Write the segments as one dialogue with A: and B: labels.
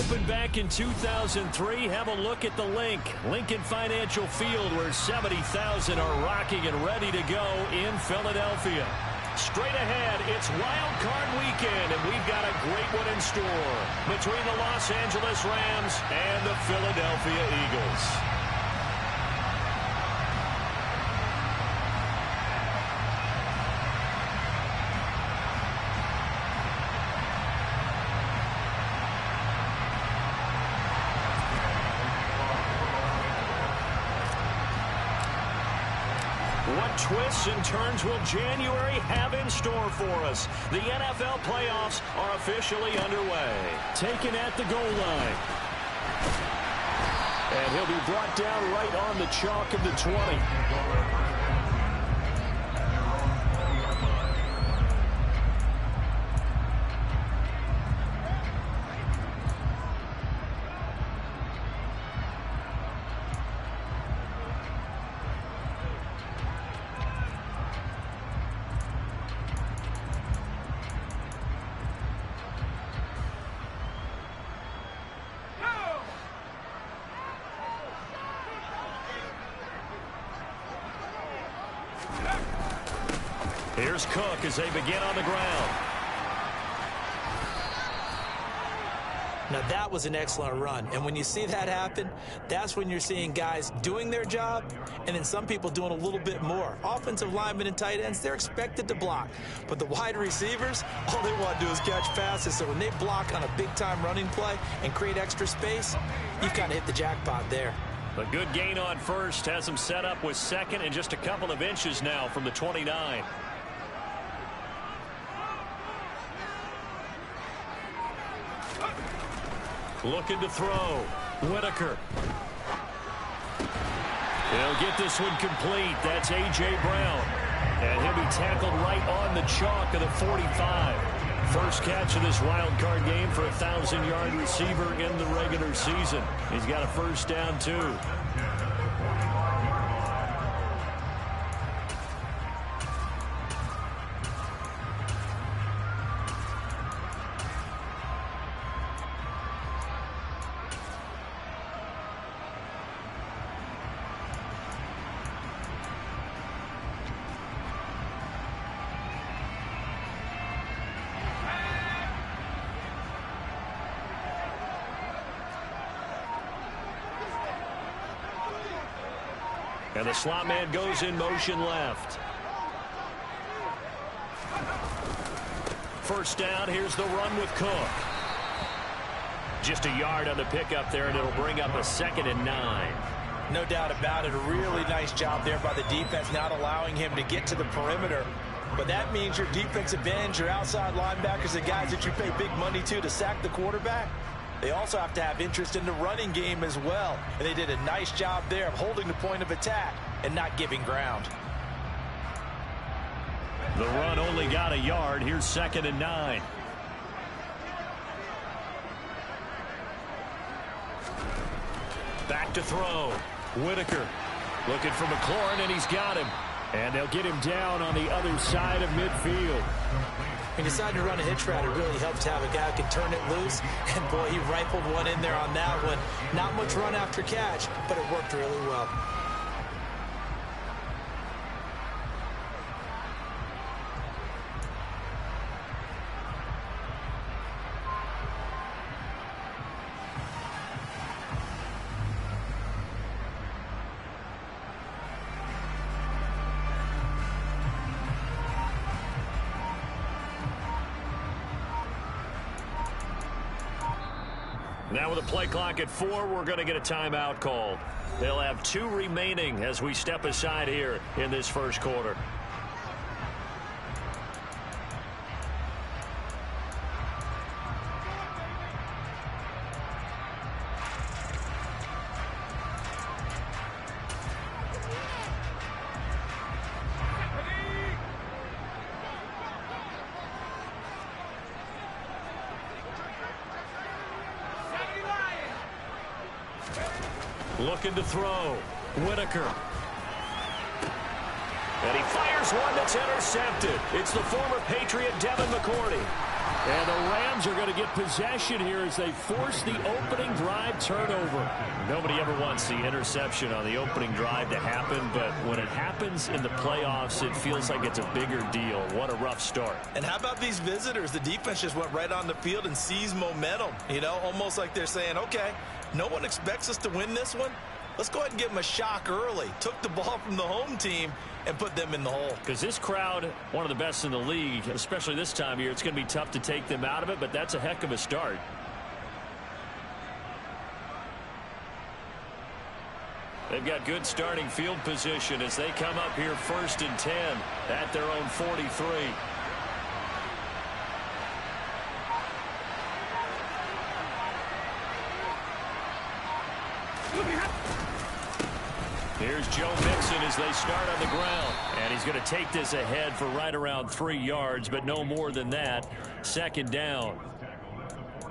A: Opened back in 2003. Have a look at the link. Lincoln Financial Field, where 70,000 are rocking and ready to go in Philadelphia. Straight ahead, it's Wild Card Weekend, and we've got a great one in store between the Los Angeles Rams and the Philadelphia Eagles. What twists and turns will January have in store for us? The NFL playoffs are officially underway. Taken at the goal line. And he'll be brought down right on the chalk of the 20. Here's Cook as they begin on the ground.
B: Now that was an excellent run, and when you see that happen, that's when you're seeing guys doing their job and then some people doing a little bit more. Offensive linemen and tight ends, they're expected to block, but the wide receivers, all they want to do is catch passes. So when they block on a big-time running play and create extra space, you've kind of hit the jackpot there.
A: A good gain on first has him set up with second and just a couple of inches now from the 29. Looking to throw. Whitaker. He'll get this one complete. That's A.J. Brown. And he'll be tackled right on the chalk of the 45. First catch of this wild card game for a 1,000-yard receiver in the regular season. He's got a first down, too. And the slot man goes in motion left. First down, here's the run with Cook. Just a yard on the pickup there, and it'll bring up a 2nd and 9.
B: No doubt about it. A really nice job there by the defense, not allowing him to get to the perimeter. But that means your defensive ends, your outside linebackers, the guys that you pay big money to sack the quarterback, they also have to have interest in the running game as well. And they did a nice job there of holding the point of attack and not giving ground.
A: The run only got a yard. Here's 2nd and 9. Back to throw. Whitaker looking for McLaurin, and he's got him. And they'll get him down on the other side of midfield.
B: When you decide to run a hitch route, it really helps to have a guy who can turn it loose. And, boy, he rifled one in there on that one. Not much run after catch, but it worked really well.
A: Now with a play clock at 4, we're going to get a timeout called. They'll have 2 remaining as we step aside here in this first quarter. Looking to throw. Whitaker. And he fires one that's intercepted. It's the former Patriot Devin McCourty. And the Rams are going to get possession here as they force the opening drive turnover. Nobody ever wants the interception on the opening drive to happen, but when it happens in the playoffs, it feels like it's a bigger deal. What a rough start.
B: And how about these visitors? The defense just went right on the field and seized momentum. You know, almost like they're saying, okay, no one expects us to win this one. Let's go ahead and give them a shock early. Took the ball from the home team and put them in the hole.
A: Because this crowd, one of the best in the league, especially this time of year, it's going to be tough to take them out of it, but that's a heck of a start. They've got good starting field position as they come up here 1st and 10 at their own 43. Here's Joe Mixon as they start on the ground. And he's going to take this ahead for right around 3 yards, but no more than that. 2nd down.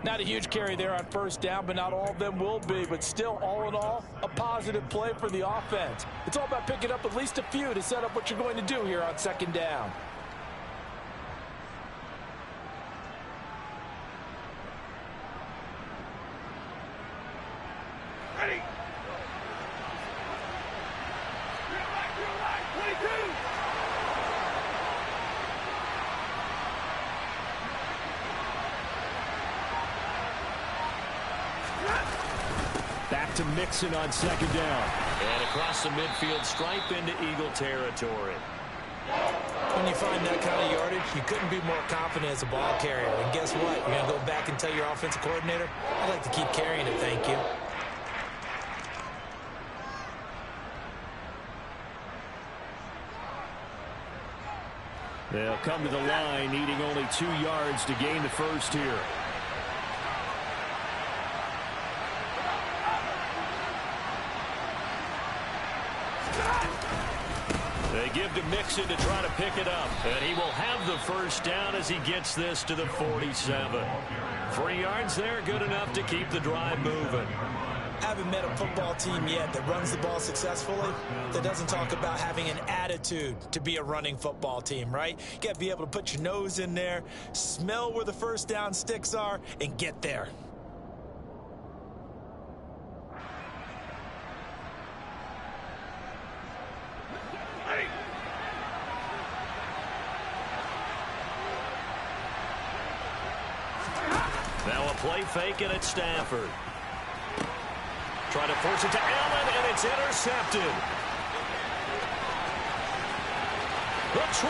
B: Not a huge carry there on 1st down, but not all of them will be. But still, all in all, a positive play for the offense. It's all about picking up at least a few to set up what you're going to do here on 2nd down.
C: Ready.
A: Back to Mixon on 2nd down. And across the midfield stripe into Eagle territory.
B: When you find that kind of yardage, you couldn't be more confident as a ball carrier. And guess what? You're going to go back and tell your offensive coordinator, I'd like to keep carrying it, thank you.
A: They'll come to the line, needing only 2 yards to gain the first here. They give to Mixon to try to pick it up. And he will have the 1st down as he gets this to the 47. 3 yards there, good enough to keep the drive moving.
B: Haven't met a football team yet that runs the ball successfully, that doesn't talk about having an attitude to be a running football team, right? You got to be able to put your nose in there, smell where the 1st down sticks are, and get there.
A: Now a play fake, and it's Stafford. Trying to force it to Allen, and it's intercepted. The 20.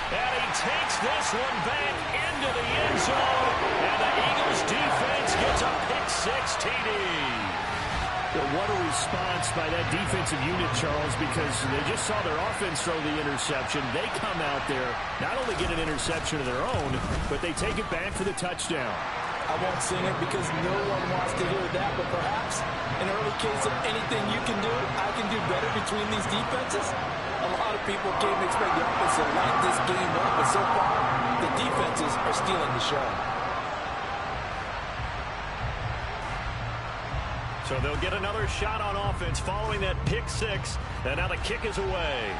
A: And he takes this one back into the end zone. And the Eagles defense gets a pick-6 TD. What a response by that defensive unit, Charles, because they just saw their offense throw the interception. They come out there, not only get an interception of their own, but they take it back for the touchdown.
B: I won't sing it because no one wants to hear that, but perhaps an early case of anything you can do, I can do better between these defenses. A lot of people came to expect the offense to light this game up, but so far, the defenses are stealing the show.
A: So they'll get another shot on offense following that pick-6, and now the kick is away.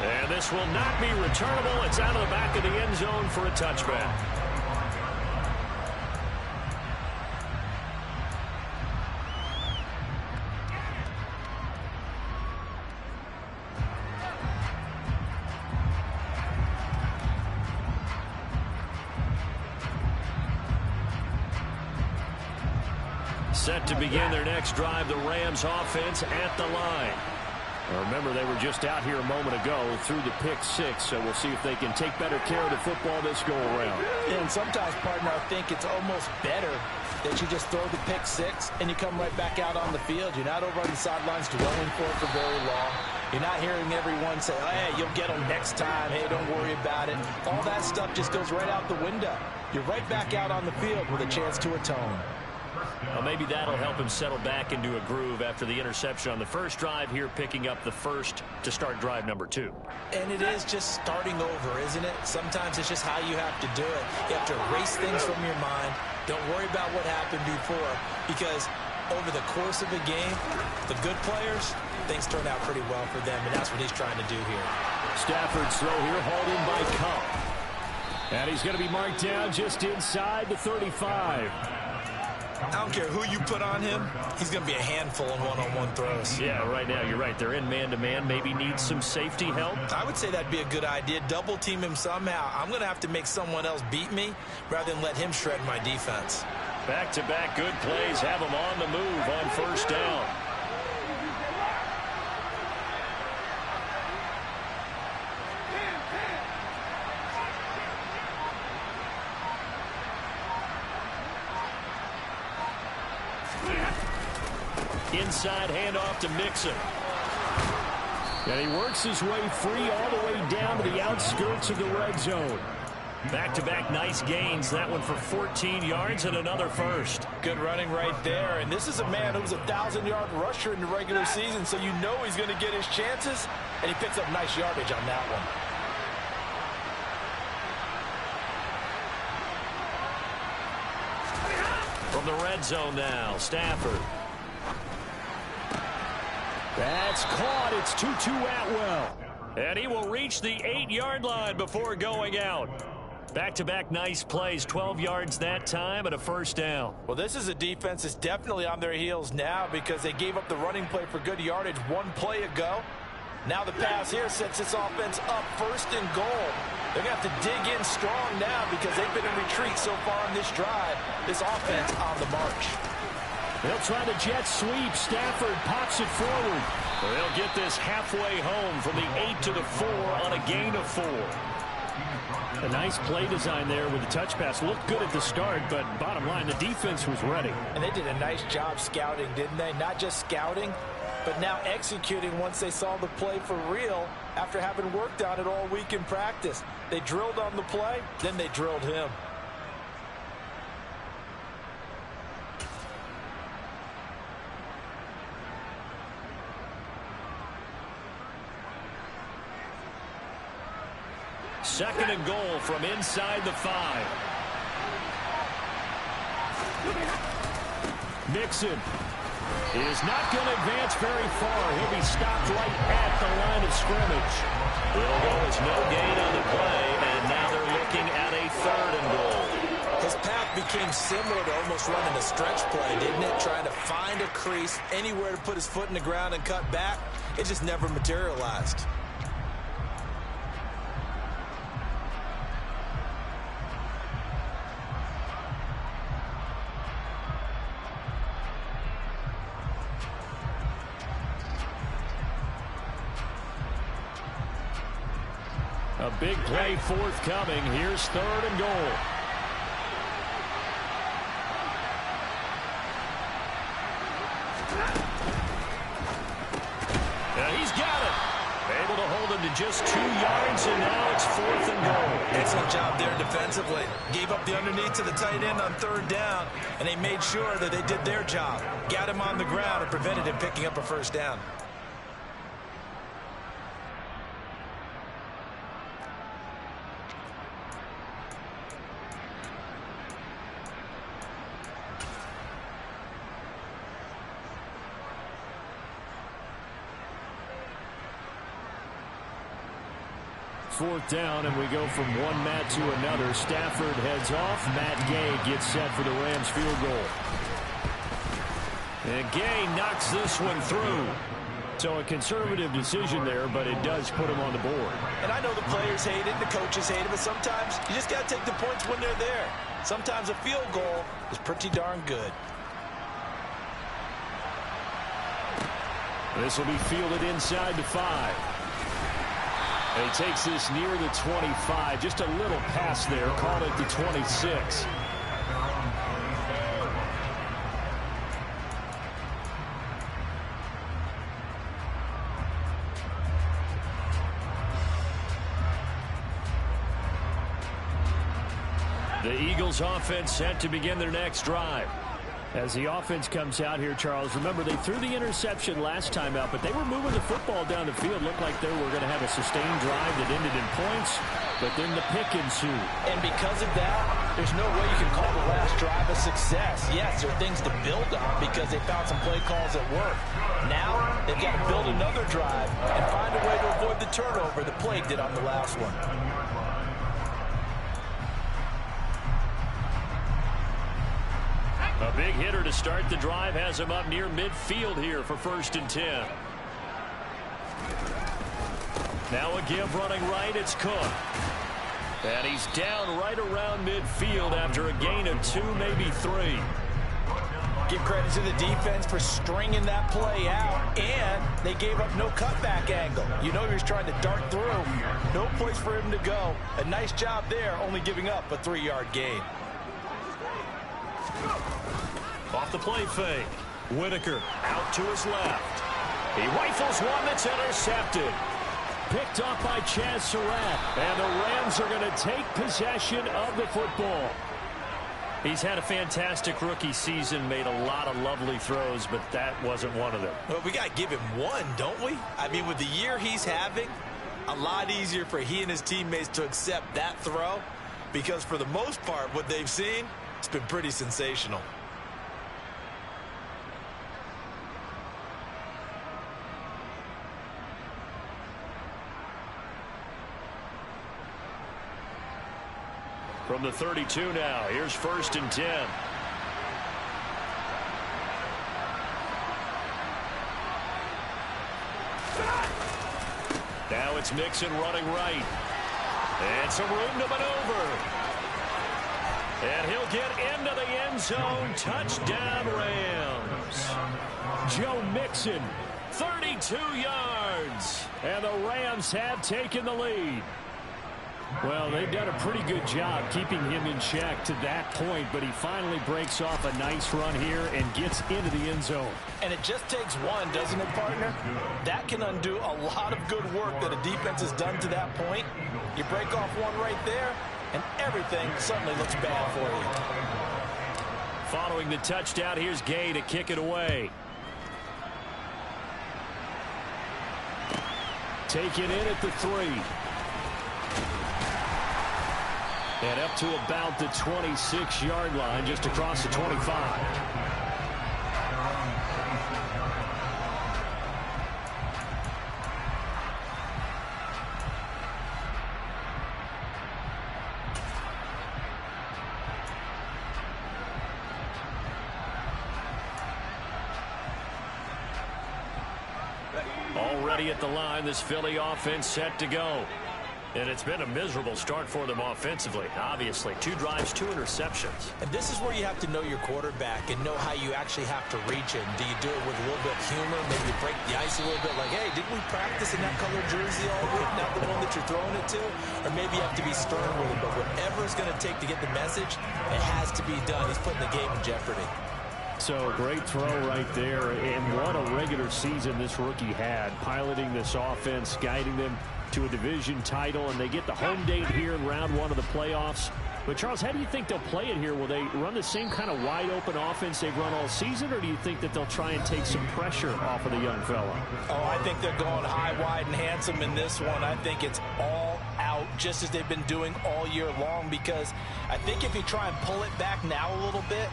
A: And this will not be returnable. It's out of the back of the end zone for a touchback. Set to begin their next drive, the Rams offense at the line. Remember, they were just out here a moment ago through the pick-6, so we'll see if they can take better care of the football this go-around.
B: Yeah, and sometimes, partner, I think it's almost better that you just throw the pick-6 and you come right back out on the field. You're not over on the sidelines dwelling for it for very long. You're not hearing everyone say, hey, you'll get them next time. Hey, don't worry about it. All that stuff just goes right out the window. You're right back out on the field with a chance to atone.
A: Well, maybe that'll help him settle back into a groove after the interception on the first drive here, picking up the first to start drive number 2.
B: And it is just starting over, isn't it? Sometimes it's just how you have to do it. You have to erase things from your mind. Don't worry about what happened before, because over the course of a game, the good players, things turn out pretty well for them, and that's what he's trying to do here.
A: Stafford's throw here hauled in by Cup. And he's going to be marked down just inside the 35.
B: I don't care who you put on him, he's going to be a handful in one-on-one throws.
A: Yeah, right now, you're right. They're in man-to-man. Maybe needs some safety help.
B: I would say that'd be a good idea. Double team him somehow. I'm going to have to make someone else beat me rather than let him shred my defense.
A: Back-to-back good plays have him on the move on first down. Inside handoff to Mixon. And he works his way free all the way down to the outskirts of the red zone. Back-to-back nice gains. That one for 14 yards and another first.
B: Good running right there. And this is a man who was a 1,000-yard rusher in the regular season, so you know he's going to get his chances, and he picks up nice yardage on that one.
A: From the red zone now, Stafford. That's caught. It's 2-2 Atwell. And he will reach the 8-yard line before going out. Back-to-back nice plays, 12 yards that time and a first down.
B: Well, this is a defense that's definitely on their heels now because they gave up the running play for good yardage one play ago. Now the pass here sets this offense up first and goal. They're going to have to dig in strong now because they've been in retreat so far in this drive. This offense on the march.
A: They'll try the jet sweep. Stafford pops it forward. They'll get this halfway home from the 8 to the 4 on a gain of 4. A nice play design there with the touch pass. Looked good at the start, but bottom line, the defense was ready.
B: And they did a nice job scouting, didn't they? Not just scouting, but now executing once they saw the play for real after having worked on it all week in practice. They drilled on the play, then they drilled him.
A: Second and goal from inside the 5. Mixon is not going to advance very far. He'll be stopped right at the line of scrimmage. It'll go as no gain on the play, and now they're looking at a third and goal.
B: His path became similar to almost running a stretch play, didn't it? Trying to find a crease, anywhere to put his foot in the ground and cut back. It just never materialized.
A: A big play forthcoming. Here's third and goal. And he's got it. Able to hold him to just 2 yards, and now it's fourth and goal.
B: Excellent job there defensively. Gave up the underneath to the tight end on third down, and they made sure that they did their job. Got him on the ground and prevented him picking up a first down.
A: Fourth down, and we go from one Matt to another. Stafford heads off. Matt Gay gets set for the Rams field goal. And Gay knocks this one through. So a conservative decision there, but it does put him on the board.
B: And I know the players hate it and the coaches hate it, but sometimes you just got to take the points when they're there. Sometimes a field goal is pretty darn good.
A: This will be fielded inside the 5. And he takes this near the 25. Just a little pass there. Call it the 26. The Eagles offense set to begin their next drive. As the offense comes out here, Charles, remember they threw the interception last time out, but they were moving the football down the field. Looked like they were going to have a sustained drive that ended in points, but then the pick ensued.
B: And because of that, there's no way you can call the last drive a success. Yes, there are things to build on because they found some play calls that work. Now, they've got to build another drive and find a way to avoid the turnover the play did on the last one.
A: A big hitter to start the drive has him up near midfield here for 1st and 10. Now a give running right, it's Cook. And he's down right around midfield after a gain of 2, maybe 3.
B: Give credit to the defense for stringing that play out, and they gave up no cutback angle. You know he was trying to dart through. No place for him to go. A nice job there, only giving up a 3-yard gain.
A: Off the play fake. Whitaker out to his left. He rifles one that's intercepted. Picked off by Chaz Surratt. And the Rams are going to take possession of the football. He's had a fantastic rookie season, made a lot of lovely throws, but that wasn't one of them.
B: Well, we got to give him one, don't we? I mean, with the year he's having, a lot easier for he and his teammates to accept that throw because for the most part, what they've seen, it's been pretty sensational.
A: From the 32 now, here's 1st and 10. Now it's Mixon running right. And some room to maneuver. And he'll get into the end zone. Touchdown, Rams. Joe Mixon, 32 yards. And the Rams have taken the lead. Well, they've done a pretty good job keeping him in check to that point, but he finally breaks off a nice run here and gets into the end zone.
B: And it just takes one, doesn't it, partner? That can undo a lot of good work that a defense has done to that point. You break off one right there, and everything suddenly looks bad for you.
A: Following the touchdown, here's Gay to kick it away. Taken in at the 3. And up to about the 26-yard line, just across the 25. Already at the line, this Philly offense set to go. And it's been a miserable start for them offensively. Obviously, 2 drives, 2 interceptions.
B: And this is where you have to know your quarterback and know how you actually have to reach him. Do you do it with a little bit of humor? Maybe break the ice a little bit like, hey, didn't we practice in that colored jersey all week? Not the one that you're throwing it to? Or maybe you have to be stern with him. But whatever it's going to take to get the message, it has to be done. He's putting the game in jeopardy.
A: So, great throw right there. And what a regular season this rookie had, piloting this offense, guiding them to a division title, and they get the home date here in round 1 of the playoffs. But, Charles, how do you think they'll play it here? Will they run the same kind of wide-open offense they've run all season, or do you think that they'll try and take some pressure off of the young fella?
B: Oh, I think they're going high, wide, and handsome in this one. I think it's all out, just as they've been doing all year long, because I think if you try and pull it back now a little bit,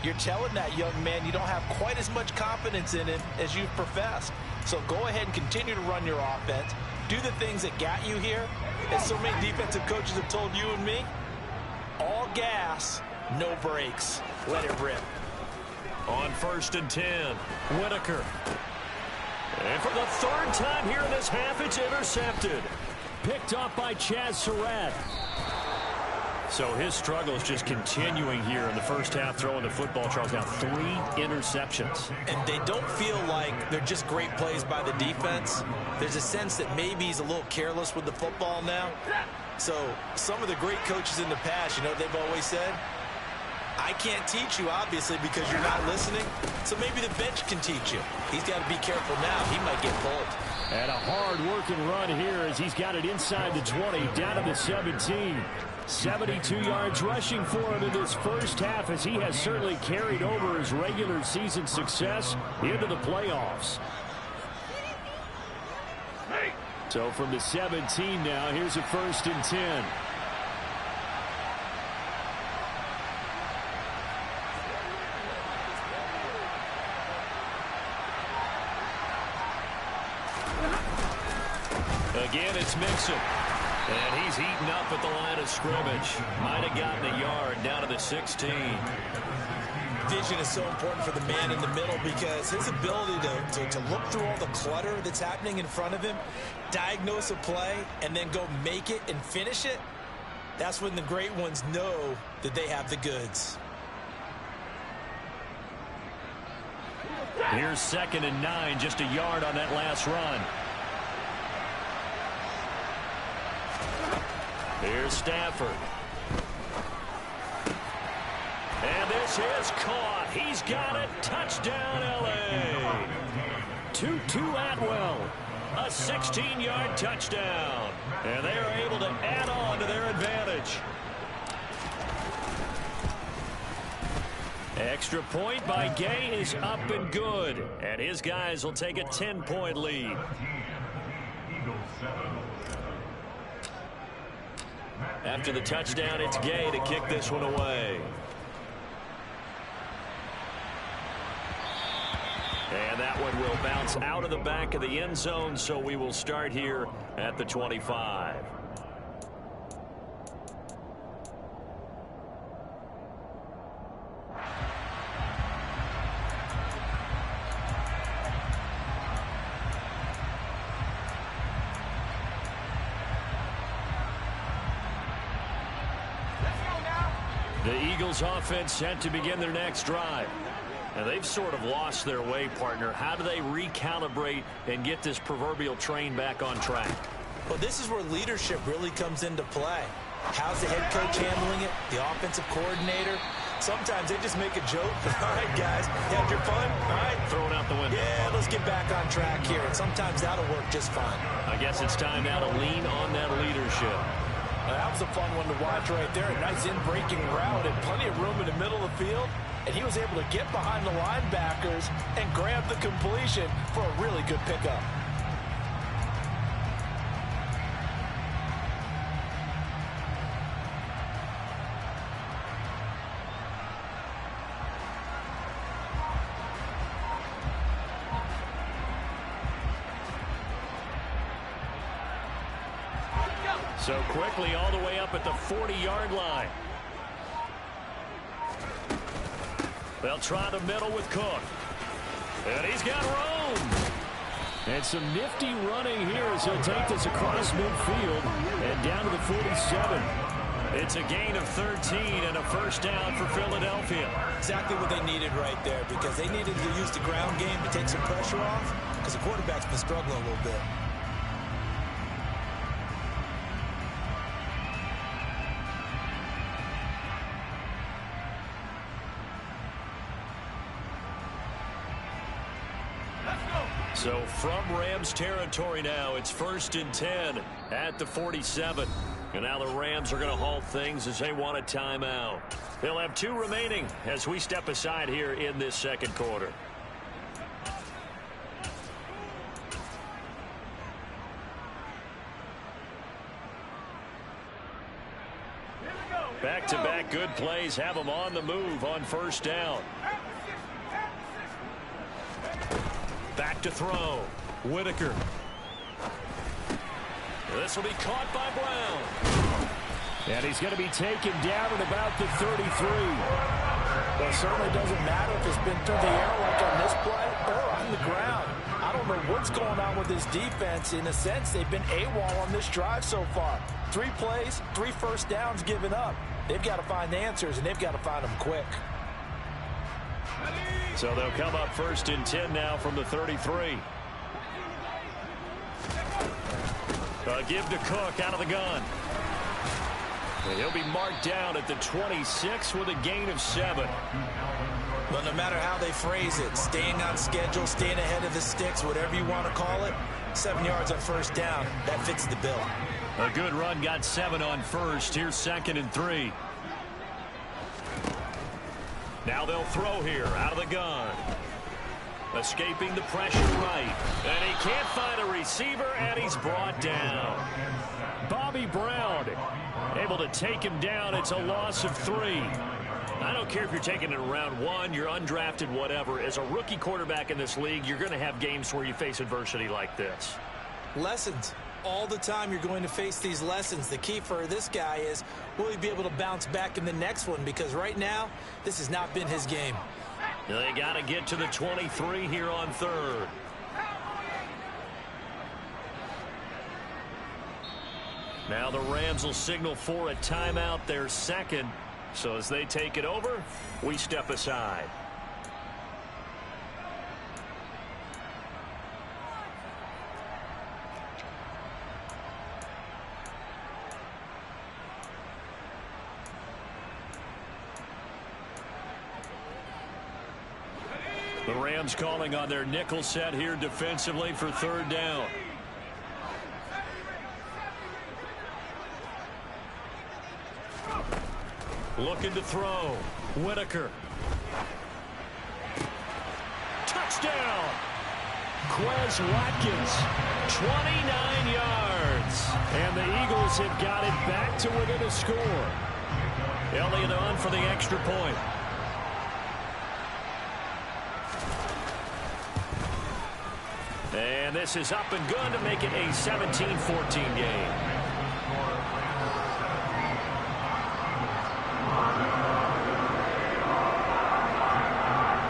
B: you're telling that young man you don't have quite as much confidence in him as you've professed. So go ahead and continue to run your offense. Do the things that got you here. As so many defensive coaches have told you and me, all gas, no brakes. Let it rip.
A: On 1st and 10, Whitaker. And for the 3rd time here in this half, it's intercepted. Picked off by Chaz Surratt. So his struggle is just continuing here in the first half, throwing the football. Charles, now 3 interceptions.
B: And they don't feel like they're just great plays by the defense. There's a sense that maybe he's a little careless with the football now. So some of the great coaches in the past, you know, they've always said, I can't teach you, obviously, because you're not listening. So maybe the bench can teach you. He's got to be careful now. He might get pulled.
A: And a hard-working run here as he's got it inside the 20, down to the 17. 72 yards rushing for him in this first half, as he has certainly carried over his regular season success into the playoffs. So from the 17 now, here's a 1st and 10. Again, it's Mixon. And he's eaten up at the line of scrimmage. Might have gotten a yard down to the 16.
B: Vision is so important for the man in the middle, because his ability to look through all the clutter that's happening in front of him, diagnose a play, and then go make it and finish it, that's when the great ones know that they have the goods.
A: Here's 2nd and 9, just a yard on that last run. Here's Stafford. And this is caught. He's got it. Touchdown, L.A. 2-2 Atwell. A 16-yard touchdown. And they are able to add on to their advantage. Extra point by Gay is up and good. And his guys will take a 10-point lead. After the touchdown, it's Gay to kick this one away. And that one will bounce out of the back of the end zone, so we will start here at the 25. The Eagles offense set to begin their next drive. And they've sort of lost their way, partner. How do they recalibrate and get this proverbial train back on track?
B: Well, this is where leadership really comes into play. How's the head coach handling it? The offensive coordinator? Sometimes they just make a joke. All right, guys, you had your fun? All right.
A: Throw it out the window.
B: Yeah, let's get back on track here. And sometimes that'll work just fine.
A: I guess it's time now to lean on that leadership.
B: That was a fun one to watch right there. A nice in-breaking route and plenty of room in the middle of the field. And he was able to get behind the linebackers and grab the completion for a really good pickup.
A: So quickly all the way up at the 40-yard line. They'll try the middle with Cook. And he's got room. And some nifty running here as he'll take this across midfield and down to the 47. It's a gain of 13 and a first down for Philadelphia.
B: Exactly what they needed right there, because they needed to use the ground game to take some pressure off, because the quarterback's been struggling a little bit.
A: So from Rams territory now, it's 1st and 10 at the 47. And now the Rams are going to halt things as they want a timeout. They'll have 2 remaining as we step aside here in this second quarter. Back-to-back good plays have them on the move on first down. Back to throw. Whitaker. This will be caught by Brown. And he's going to be taken down at about the 33.
C: Well, it certainly doesn't matter if it's been through the air like on this play or on the ground. I don't know what's going on with this defense. In a sense, they've been AWOL on this drive so far. 3 plays, 3 first downs given up. They've got to find answers, and they've got to find them quick.
A: So they'll come up 1st and 10 now from the 33. Give to Cook out of the gun. And he'll be marked down at the 26 with a gain of 7.
B: But no matter how they phrase it, staying on schedule, staying ahead of the sticks, whatever you want to call it, 7 yards on first down. That fits the bill.
A: A good run, got 7 on first. Here's 2nd and 3. Now they'll throw here out of the gun. Escaping the pressure right. And he can't find a receiver, and he's brought down. Bobby Brown able to take him down. It's a loss of 3. I don't care if you're taking it in round 1, you're undrafted, whatever. As a rookie quarterback in this league, you're going to have games where you face adversity like this.
B: Lessons. All the time you're going to face these lessons. The key for this guy is, will he be able to bounce back in the next one? Because right now, this has not been his game.
A: They got to get to the 23 here on 3rd. Now the Rams will signal for a timeout, their 2nd. So as they take it over, we step aside. The Rams calling on their nickel set here defensively for 3rd down. Looking to throw. Whitaker. Touchdown! Quez Watkins, 29 yards. And the Eagles have got it back to within a score. Elliott on for the extra point. And this is up and good to make it a 17-14 game.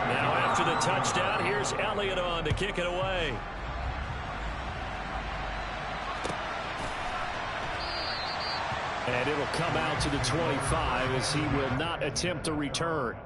A: Now after the touchdown, here's Elliott on to kick it away. And it'll come out to the 25 as he will not attempt a return.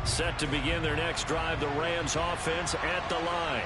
A: Set to begin their next drive, the Rams offense at the line.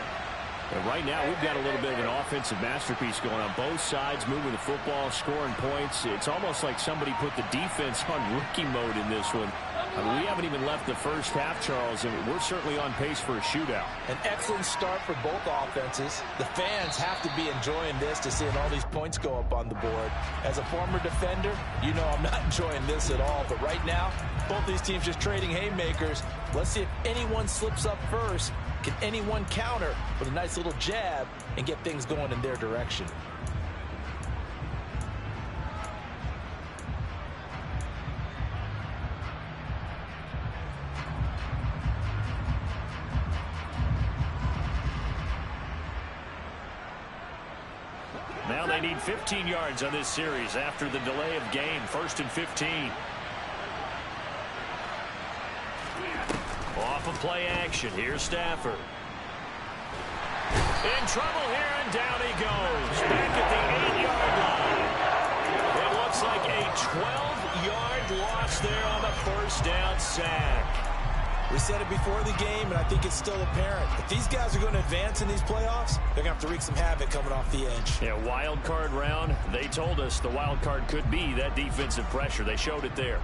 A: And right now, we've got a little bit of an offensive masterpiece going on. Both sides moving the football, scoring points. It's almost like somebody put the defense on rookie mode in this one. I mean, we haven't even left the first half, Charles, and we're certainly on pace for a shootout.
B: An excellent start for both offenses. The fans have to be enjoying this to seeing all these points go up on the board. As a former defender, you know I'm not enjoying this at all. But right now, both these teams just trading haymakers. Let's see if anyone slips up first. Can anyone counter with a nice little jab and get things going in their direction?
A: Now they need 15 yards on this series after the delay of game. 1st and 15. Off of play action. Here's Stafford. In trouble here, and down he goes. Back at the 8-yard line. It looks like a 12-yard loss there on the first down sack.
B: We said it before the game, and I think it's still apparent. If these guys are going to advance in these playoffs, they're going to have to wreak some havoc coming off the edge.
A: Yeah, wild card round. They told us the wild card could be that defensive pressure. They showed it there.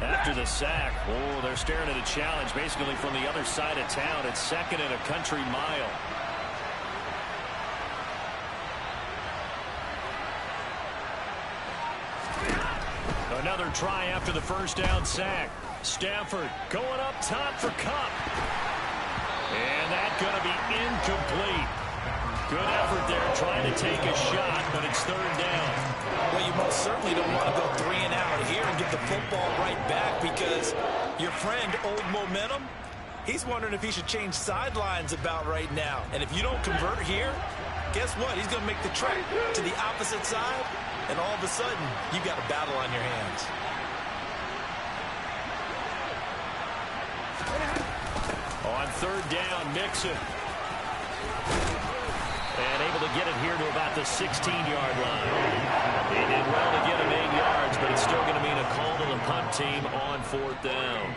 A: After the sack, oh, they're staring at a challenge basically from the other side of town. It's 2nd and a country mile. Another try after the first down sack. Stafford going up top for Kupp. And that's going to be incomplete. Good effort there trying to take a shot, but it's third down.
B: Well, you most certainly don't want to go 3 and out here and get the football right back because your friend, Old Momentum, he's wondering if he should change sidelines about right now. And if you don't convert here, guess what? He's going to make the trek to the opposite side, and all of a sudden, you've got a battle on your hands.
A: On third down, Mixon. And able to get it here to about the 16-yard line. He did well to get him 8 yards, but it's still going to mean a call to the punt team on fourth down.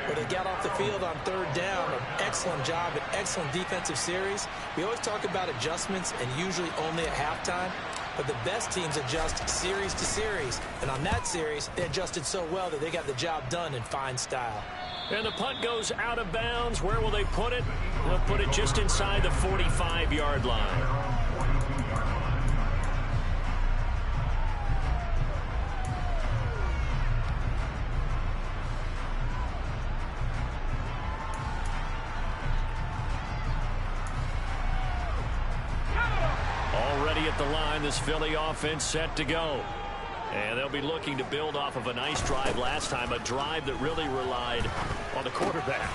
B: Well, they got off the field on third down. An excellent job, an excellent defensive series. We always talk about adjustments and usually only at halftime. But the best teams adjust series to series. And on that series, they adjusted so well that they got the job done in fine style.
A: And the punt goes out of bounds. Where will they put it? They'll put it just inside the 45-yard line. Already at the line, this Philly offense set to go. And they'll be looking to build off of a nice drive last time, a drive that really relied on the quarterback.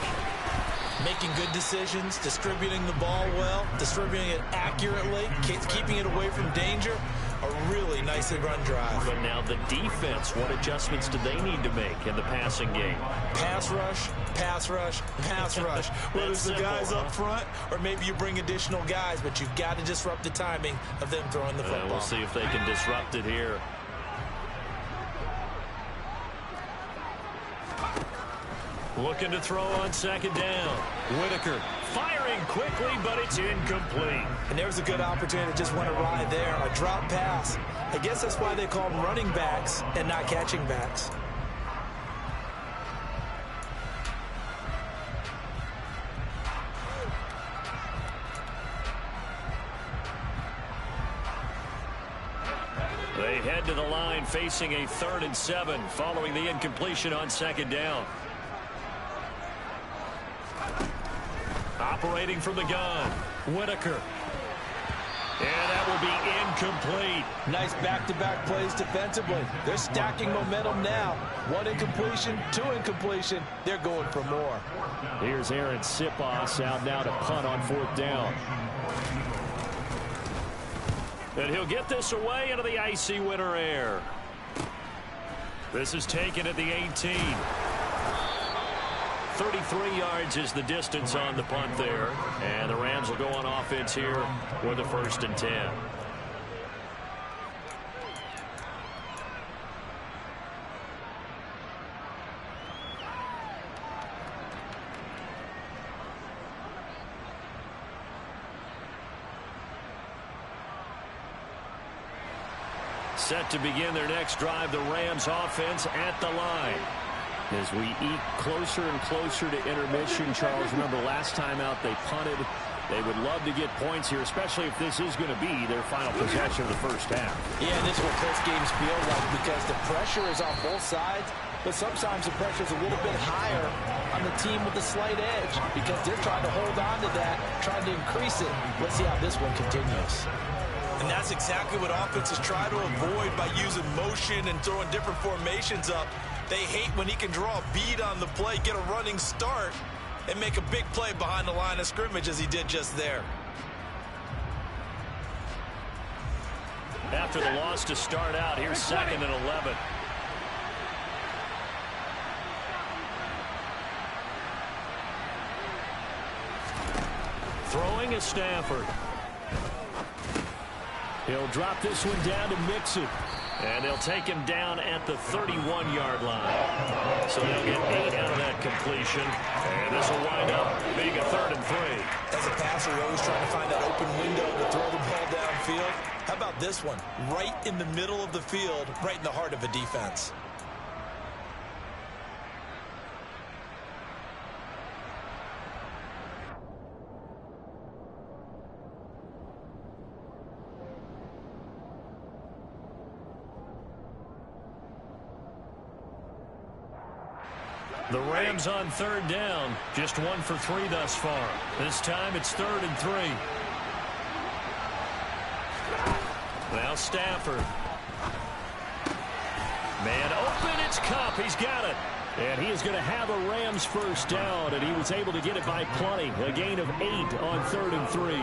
B: Making good decisions, distributing the ball well, distributing it accurately, keeping it away from danger. A really nicely run drive.
A: But now the defense, what adjustments do they need to make in the passing game?
B: Pass rush, pass rush, pass rush. Whether it's the guys up front or maybe you bring additional guys, but you've got to disrupt the timing of them throwing the football.
A: We'll see if they can disrupt it here. Looking to throw on second down. Whitaker firing quickly, but it's incomplete.
B: And there's a good opportunity to just want to ride there on a drop pass. I guess that's why they call them running backs and not catching backs.
A: They head to the line facing a 3rd and 7 following the incompletion on second down. Operating from the gun, Whitaker. And that will be incomplete.
B: Nice back-to-back plays defensively. They're stacking momentum now. 1 incompletion, 2 incompletion. They're going for more.
A: Here's Aaron Sipos out now to punt on 4th down. And he'll get this away into the icy winter air. This is taken at the 18. 33 yards is the distance on the punt there. And the Rams will go on offense here with a 1st and 10. Set to begin their next drive, the Rams offense at the line. As we eat closer and closer to intermission, Charles, remember last time out they punted. They would love to get points here, especially if this is going to be their final possession of the first half.
B: Yeah, this is what close games feel like because the pressure is on both sides, but sometimes the pressure is a little bit higher on the team with the slight edge because they're trying to hold on to that, trying to increase it. Let's see how this one continues. And that's exactly what offenses try to avoid by using motion and throwing different formations up. They hate when he can draw a bead on the play, get a running start, and make a big play behind the line of scrimmage as he did just there.
A: After the loss to start out, here's 2nd and 11. Throwing is Stafford. He'll drop this one down to Mixon. And they'll take him down at the 31-yard line. So they'll get 8 out of that completion. And this will wind up being a 3rd and 3.
B: As a passer, you're always trying to find that open window to throw the ball downfield. How about this one? Right in the middle of the field, right in the heart of a defense.
A: The Rams on 3rd down, just 1 for 3 thus far. This time it's 3rd and 3. Now Stafford. Man open, it's Kupp. He's got it. And he is going to have a Rams first down, and he was able to get it by plenty. A gain of 8 on 3rd and 3.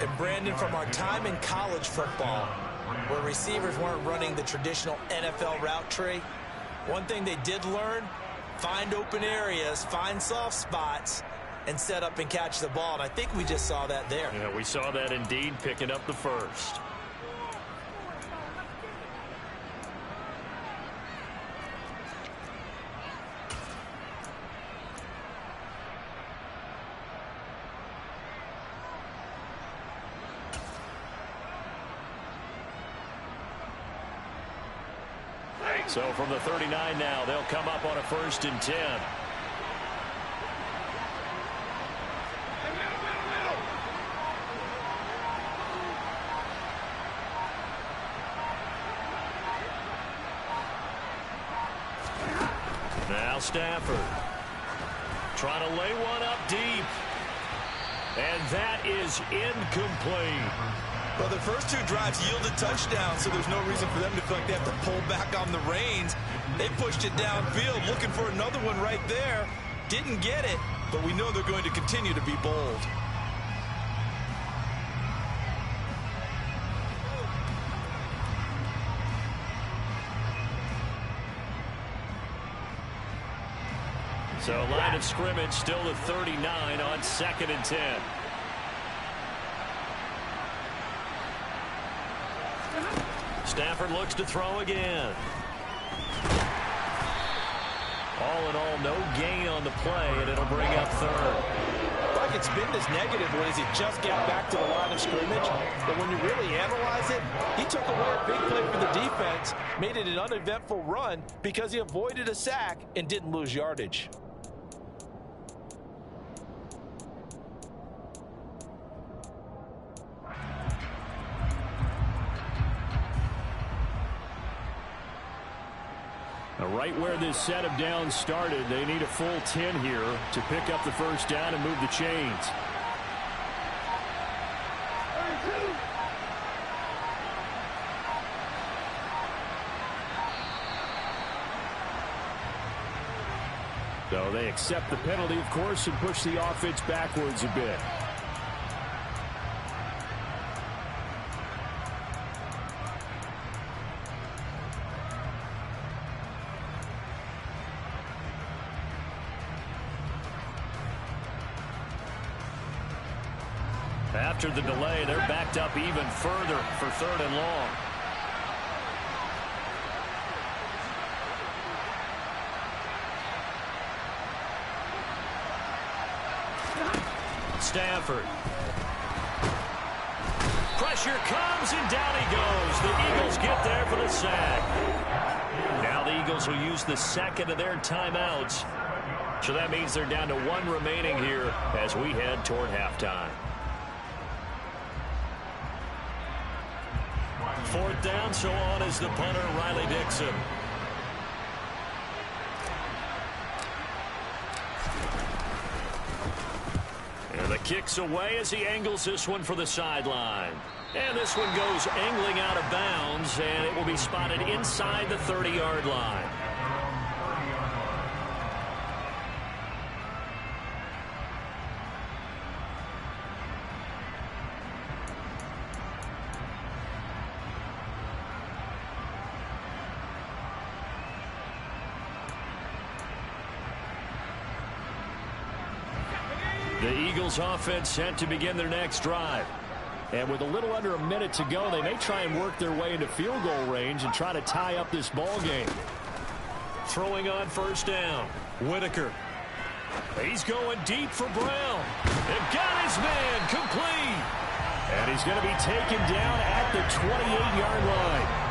B: And Brandon, from our time in college football, where receivers weren't running the traditional NFL route tree, one thing they did learn, find open areas, find soft spots, and set up and catch the ball. And I think we just saw that there.
A: Yeah, we saw that indeed, picking up the first. So from the 39 now, they'll come up on a 1st and 10. Now Stafford trying to lay one up deep. And that is incomplete.
B: Well, the first 2 drives yielded touchdowns, so there's no reason for them to feel like they have to pull back on the reins. They pushed it downfield, looking for another one right there. Didn't get it, but we know they're going to continue to be bold.
A: So line of scrimmage still the 39 on 2nd and 10. Stafford looks to throw again. All in all, no gain on the play, and it'll bring up 3rd.
C: Like it's been this negative ways, he just got back to the line of scrimmage. But when you really analyze it, he took away a big play for the defense, made it an uneventful run because he avoided a sack and didn't lose yardage.
A: Right where this set of downs started, they need a full 10 here to pick up the first down and move the chains. So they accept the penalty, of course, and push the offense backwards a bit. After the delay, they're backed up even further for 3rd and long. Stafford. Pressure comes, and down he goes. The Eagles get there for the sack. Now the Eagles will use the 2nd of their timeouts. So that means they're down to 1 remaining here as we head toward halftime. 4th down, so on is the punter, Riley Dixon. And the kick's away as he angles this one for the sideline. And this one goes angling out of bounds, and it will be spotted inside the 30-yard line. The Eagles offense set to begin their next drive. And with a little under a minute to go, they may try and work their way into field goal range and try to tie up this ball game. Throwing on 1st down. Whitaker. He's going deep for Brown. They've got his man complete. And he's going to be taken down at the 28-yard line.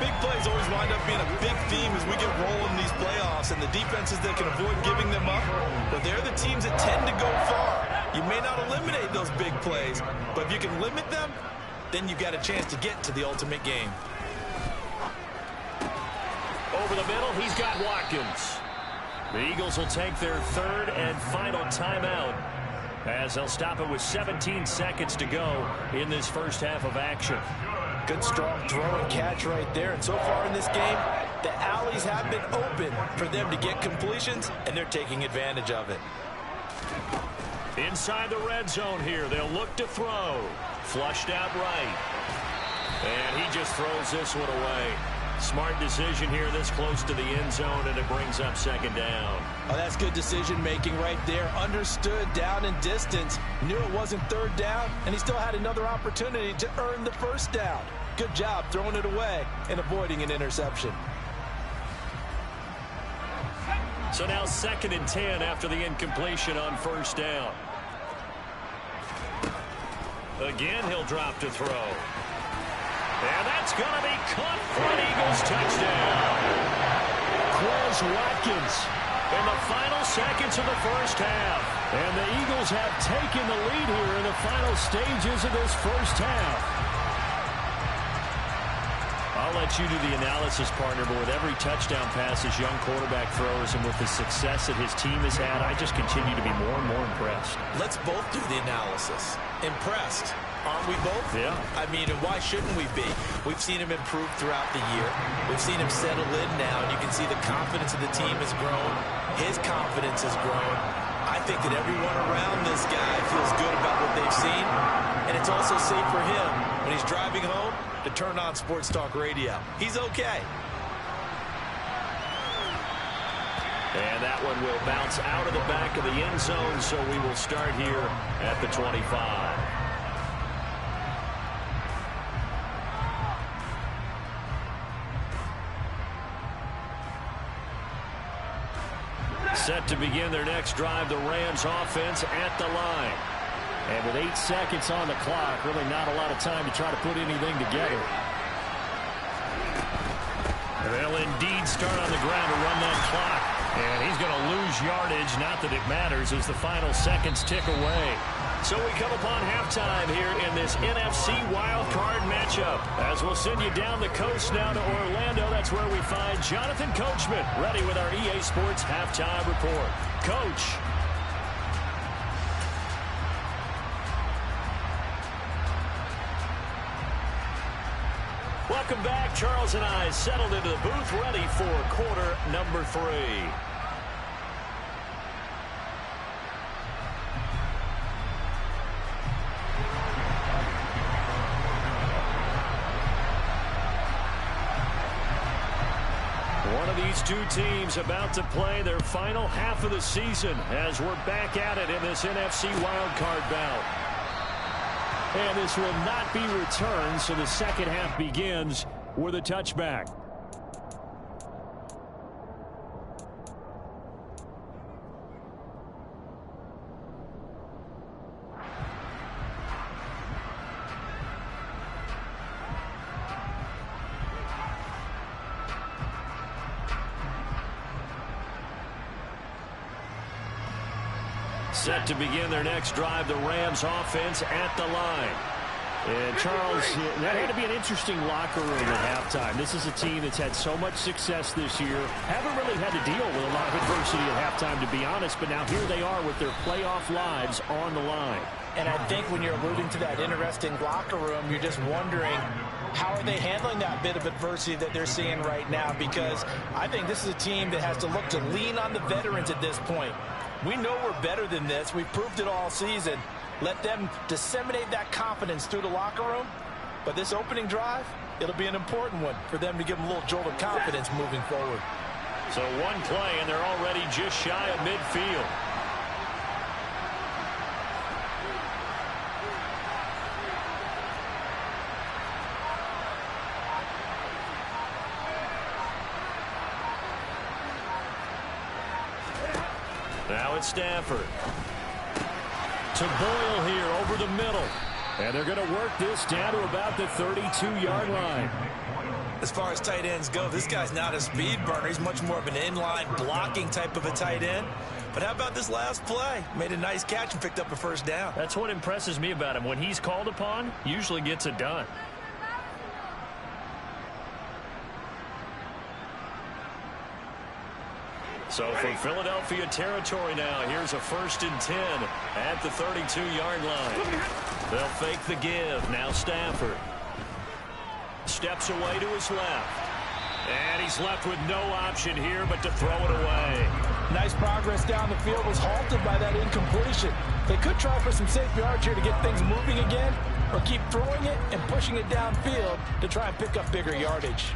B: Big plays always wind up being a big theme as we get rolling these playoffs, and the defenses that can avoid giving them up, but they're the teams that tend to go far. You may not eliminate those big plays, but if you can limit them, then you've got a chance to get to the ultimate game.
A: Over the middle, he's got Watkins. The Eagles will take their 3rd and final timeout as they'll stop it with 17 seconds to go in this first half of action.
C: Good, strong throw and catch right there. And so far in this game, the alleys have been open for them to get completions, and they're taking advantage of it.
A: Inside the red zone here, they'll look to throw. Flushed out right. And he just throws this one away. Smart decision here this close to the end zone, and it brings up second down.
C: Oh, that's good decision-making right there. Understood down and distance. Knew it wasn't third down, and he still had another opportunity to earn the first down. Good job throwing it away and avoiding an interception.
A: So now 2nd and 10 after the incompletion on first down. Again, he'll drop to throw. And that's going to be caught for an Eagles touchdown. Quez Watkins in the final seconds of the first half. And the Eagles have taken the lead here in the final stages of this first half. I'll let you do the analysis, partner, but with every touchdown pass his young quarterback throws and with the success that his team has had, I just continue to be more and more impressed.
B: Let's both do the analysis. Impressed. Aren't we both?
A: Yeah.
B: I mean, and why shouldn't we be? We've seen him improve throughout the year. We've seen him settle in now, and you can see the confidence of the team has grown. His confidence has grown. I think that everyone around this guy feels good about what they've seen, and it's also safe for him when he's driving home to turn on Sports Talk Radio. He's okay.
A: And that one will bounce out of the back of the end zone, so we will start here at the 25. Set to begin their next drive, the Rams offense at the line. And with 8 seconds on the clock, really not a lot of time to try to put anything together. They'll indeed start on the ground to run that clock. And he's going to lose yardage, not that it matters, as the final seconds tick away. So we come upon halftime here in this NFC wildcard matchup. As we'll send you down the coast now to Orlando, that's where we find Jonathan Coachman, ready with our EA Sports halftime report. Coach. Welcome back. Charles and I settled into the booth, ready for quarter number 3. One of these two teams about to play their final half of the season as we're back at it in this NFC wildcard bout. And this will not be returned, so the second half begins with a touchback. Set to begin their next drive, the Rams offense at the line. And Charles, that had to be an interesting locker room at halftime. This is a team that's had so much success this year. Haven't really had to deal with a lot of adversity at halftime, to be honest, but now here they are with their playoff lives on the line.
C: And I think when you're alluding to that interesting locker room, you're just wondering, how are they handling that bit of adversity that they're seeing right now? Because I think this is a team that has to look to lean on the veterans at this point. We know we're better than this. We've proved it all season. Let them disseminate that confidence through the locker room. But this opening drive, it'll be an important one for them to give them a little jolt of confidence moving forward.
A: So one play, and they're already just shy of midfield. Now it's Stafford. To Boyle here over the middle. And they're going to work this down to about the 32-yard line.
B: As far as tight ends go, this guy's not a speed burner. He's much more of an inline blocking type of a tight end. But how about this last play? Made a nice catch and picked up a first down.
A: That's what impresses me about him. When he's called upon, usually gets it done. So from Philadelphia territory now, here's a 1st and 10 at the 32-yard line. They'll fake the give. Now Stafford. steps away to his left. And he's left with no option here but to throw it away.
C: Nice progress down the field, was halted by that incompletion. They could try for some safe yards here to get things moving again, or keep throwing it and pushing it downfield to try and pick up bigger yardage.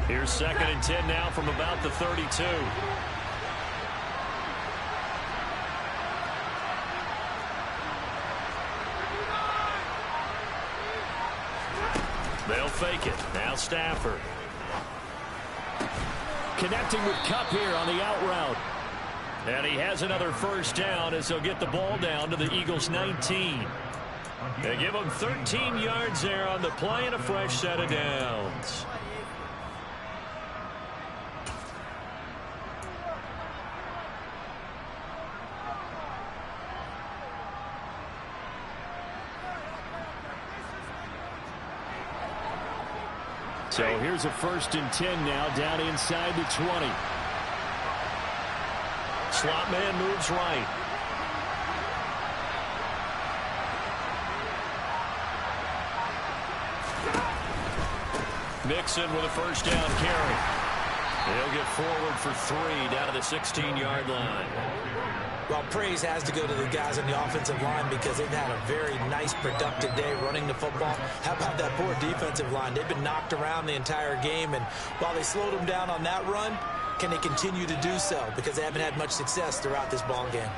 A: Here's 2nd and 10 now from about the 32. They'll fake it. Now Stafford. Connecting with Kupp here on the out route. And he has another first down as they'll get the ball down to the Eagles' 19. They give him 13 yards there on the play and a fresh set of downs. So here's a 1st and 10 now down inside the 20. Slot man moves right. Mixon with a first down carry. He'll get forward for 3 down to the 16-yard line.
B: Well, praise has to go to the guys on the offensive line because they've had a very nice, productive day running the football. How about that poor defensive line? They've been knocked around the entire game, and while they slowed them down on that run, can they continue to do so? Because they haven't had much success throughout this ball game.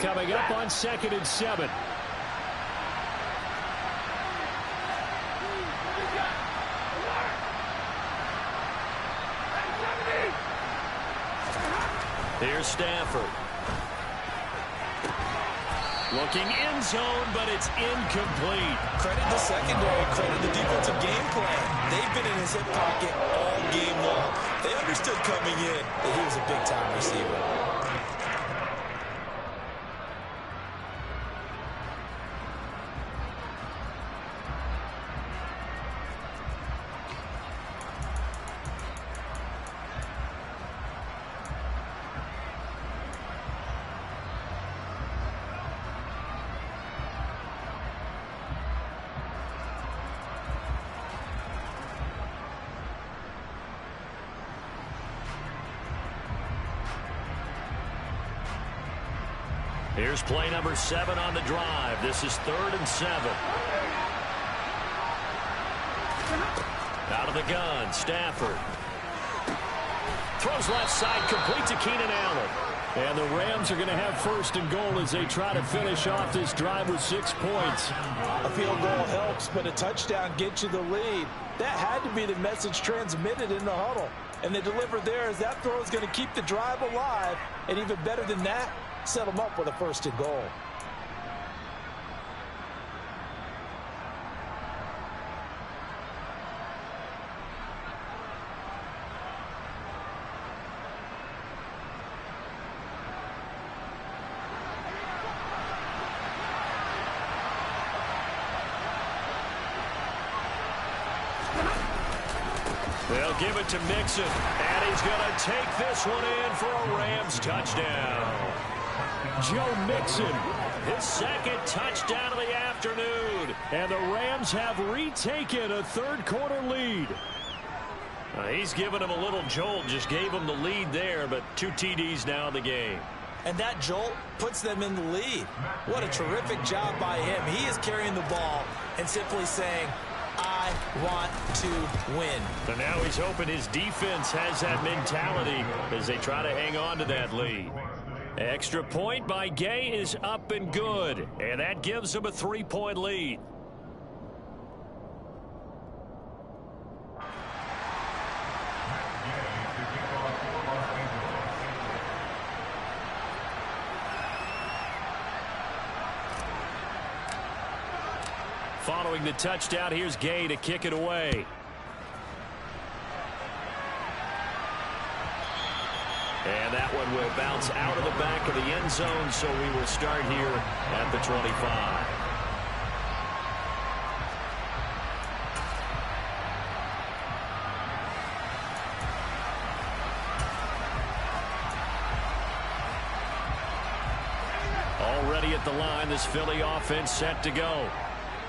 A: Coming up on 2nd and 7. Here's Stafford. Looking end zone, but it's incomplete.
B: Credit the secondary, credit the defensive game plan. They've been in his hip pocket all game long. They understood coming in that he was a big-time receiver.
A: Here's play number 7 on the drive. This is 3rd and 7. Out of the gun, Stafford. Throws left side, complete to Keenan Allen. And the Rams are going to have 1st and goal as they try to finish off this drive with 6 points.
C: A field goal helps, but a touchdown gets you the lead. That had to be the message transmitted in the huddle. And they delivered there as that throw is going to keep the drive alive. And even better than that, set them up with a 1st and goal.
A: They'll give it to Mixon, and he's going to take this one in for a Rams touchdown. Joe Mixon, his 2nd touchdown of the afternoon, and the Rams have retaken a 3rd quarter lead. He's given him a little jolt, just gave him the lead there, but 2 TDs now in the game.
B: And that jolt puts them in the lead. What a terrific job by him. He is carrying the ball and simply saying, I want to win.
A: And now he's hoping his defense has that mentality as they try to hang on to that lead. Extra point by Gay is up and good, and that gives him a 3-point lead. Following the touchdown, here's Gay to kick it away. It'll bounce out of the back of the end zone, so we will start here at the 25. Already at the line, this Philly offense set to go.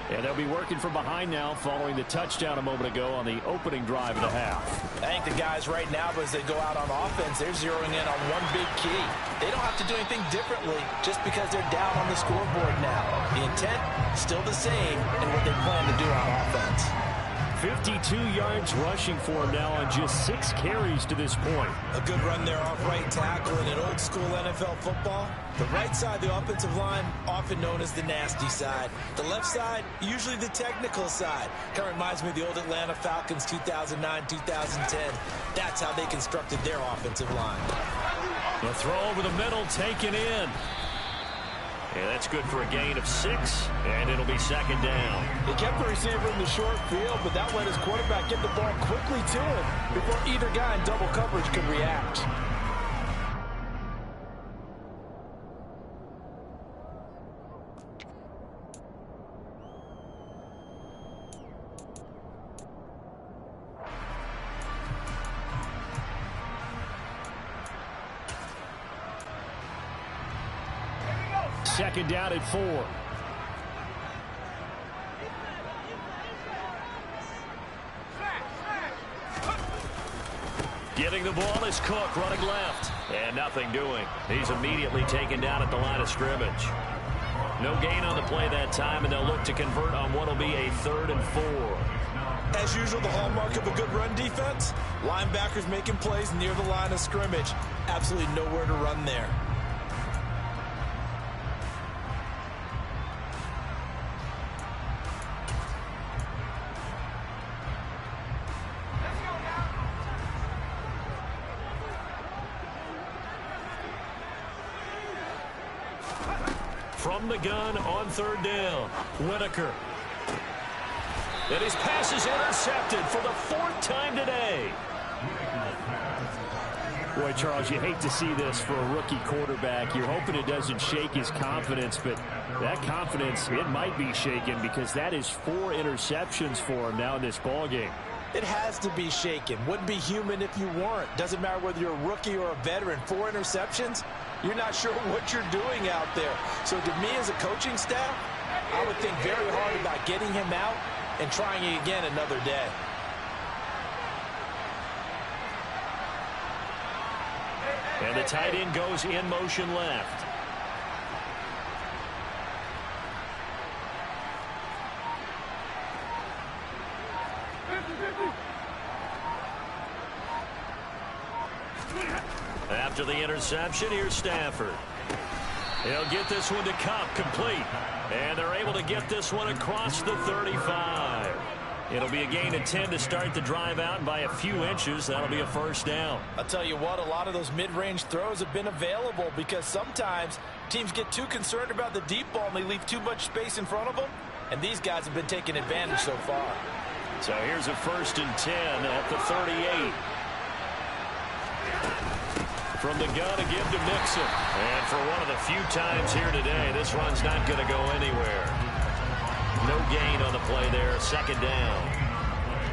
A: And they'll be working from behind now following the touchdown a moment ago on the opening drive of the half.
C: I think the guys right now, as they go out on offense, they're zeroing in on one big key. They don't have to do anything differently just because they're down on the scoreboard now. The intent, still the same, and what they plan to do on offense.
A: 52 yards rushing for him now on just 6 carries to this point.
B: A good run there off right tackle in an old school NFL football. The right side, the offensive line, often known as the nasty side. The left side, usually the technical side. Kind of reminds me of the old Atlanta Falcons 2009, 2010. That's how they constructed their offensive line.
A: The throw over the middle taken in. And that's good for a gain of 6, and it'll be second down.
C: He kept the receiver in the short field, but that let his quarterback get the ball quickly to him before either guy in double coverage could react.
A: Second down at 4. Getting the ball is Cook running left. And nothing doing. He's immediately taken down at the line of scrimmage. No gain on the play that time, and they'll look to convert on what will be a 3rd and 4.
B: As usual, the hallmark of a good run defense, linebackers making plays near the line of scrimmage. Absolutely nowhere to run there.
A: From the gun on 3rd down, Whitaker. And his pass is intercepted for the 4th time today. Boy, Charles, you hate to see this for a rookie quarterback. You're hoping it doesn't shake his confidence, but that confidence, it might be shaken because that is 4 interceptions for him now in this ballgame.
C: It has to be shaken. Wouldn't be human if you weren't. Doesn't matter whether you're a rookie or a veteran. 4 interceptions, you're not sure what you're doing out there. So to me as a coaching staff, I would think very hard about getting him out and trying it again another day.
A: And the tight end goes in motion left. After the interception, here's Stafford. He'll get this one to Cup, complete. And they're able to get this one across the 35. It'll be a gain of 10 to start the drive out, and by a few inches, that'll be a 1st down.
C: I'll tell you what, a lot of those mid-range throws have been available because sometimes teams get too concerned about the deep ball and they leave too much space in front of them, and these guys have been taking advantage so far.
A: So here's a 1st and 10 at the 38. From the gun again to Mixon. And for one of the few times here today, this run's not going to go anywhere. No gain on the play there, 2nd down.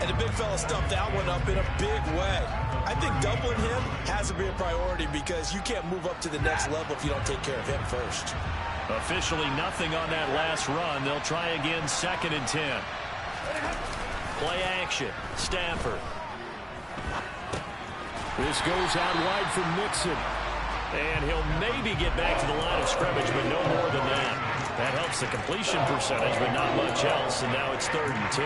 B: And the big fella stuffed that one up in a big way. I think doubling him has to be a priority because you can't move up to the next level if you don't take care of him first.
A: Officially nothing on that last run. They'll try again, 2nd and 10. Play action, Stafford. This goes out wide for Mixon. And he'll maybe get back to the line of scrimmage, but no more than that. That helps the completion percentage, but not much else, and now it's 3rd and 10.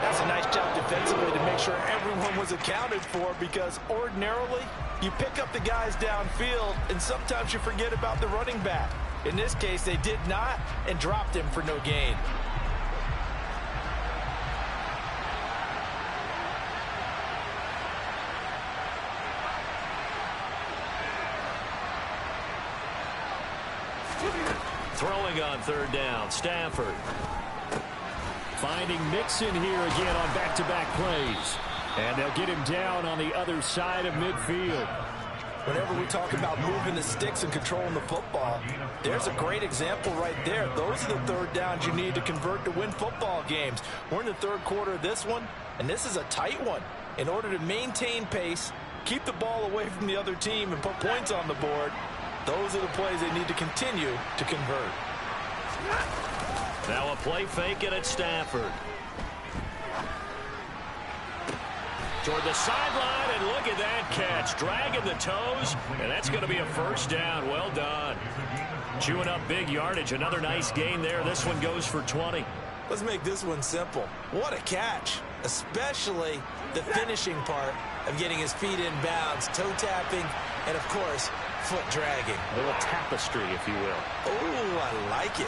C: That's a nice job defensively to make sure everyone was accounted for because ordinarily you pick up the guys downfield, and sometimes you forget about the running back. In this case, they did not and dropped him for no gain.
A: Throwing on 3rd down, Stafford. Finding Mixon here again on back-to-back plays. And they'll get him down on the other side of midfield.
C: Whenever we talk about moving the sticks and controlling the football, there's a great example right there. Those are the third downs you need to convert to win football games. We're in the third quarter of this one, and this is a tight one. In order to maintain pace, keep the ball away from the other team, and put points on the board, those are the plays they need to continue to convert.
A: Now a play fake, and it's Stafford. Toward the sideline, and look at that catch. Dragging the toes, and that's going to be a first down. Well done. Chewing up big yardage. Another nice gain there. This one goes for 20.
B: Let's make this one simple. What a catch, especially the finishing part of getting his feet in bounds, toe tapping, and, of course, foot dragging.
A: A little tapestry, if you will.
B: Oh, I like it.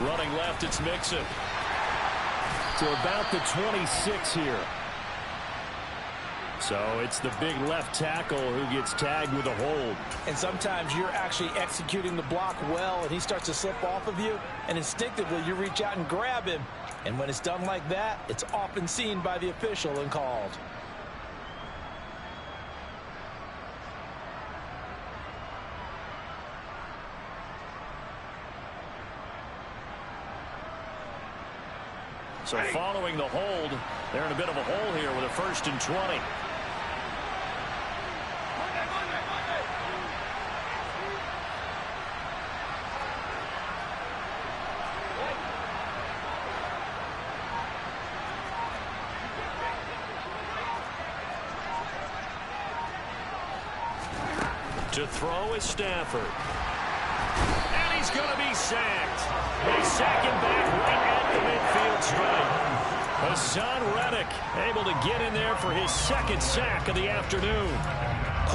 A: Running left, it's Mixon. To about the 26 here. So it's the big left tackle who gets tagged with a hold.
C: And sometimes you're actually executing the block well, and he starts to slip off of you, and instinctively you reach out and grab him. And when it's done like that, it's often seen by the official and called.
A: So following the hold, they're in a bit of a hole here with a 1st and 20. To throw is Stafford. And he's going to be sacked. They sack him back right at the midfield stripe. Hassan Reddick able to get in there for his 2nd sack of the afternoon.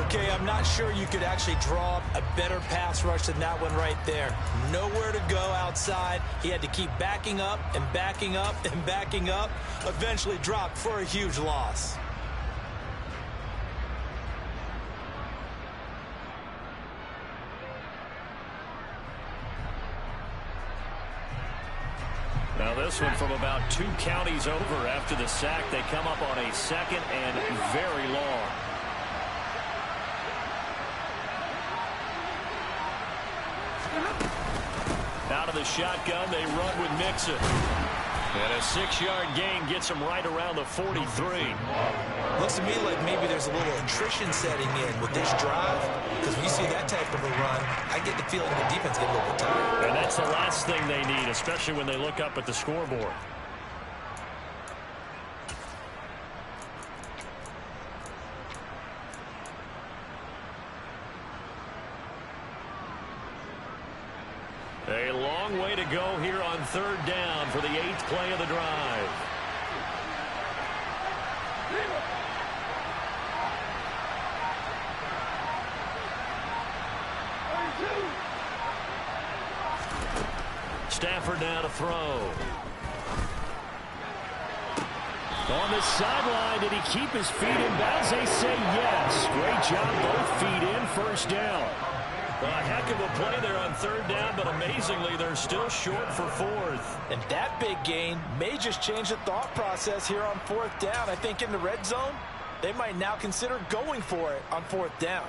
B: Okay, I'm not sure you could actually draw up a better pass rush than that one right there. Nowhere to go outside. He had to keep backing up and backing up and backing up. Eventually dropped for a huge loss.
A: Now this one from about 2 counties over after the sack. They come up on a 2nd and very long. Out of the shotgun, they run with Mixon. And a 6-yard gain gets them right around the 43.
B: Looks to me like maybe there's a little attrition setting in with this drive, because when you see that type of a run, I get the feeling the defense get a little bit tired.
A: And that's the last thing they need, especially when they look up at the scoreboard. A long way to go here on 3rd down for the 8th play of the drive. Stafford now to throw. On the sideline, did he keep his feet in bounds? They say yes. Great job, both feet in, 1st down. A heck of a play there on 3rd down, but amazingly, they're still short for 4th.
C: And that big gain may just change the thought process here on 4th down. I think in the red zone, they might now consider going for it on 4th down.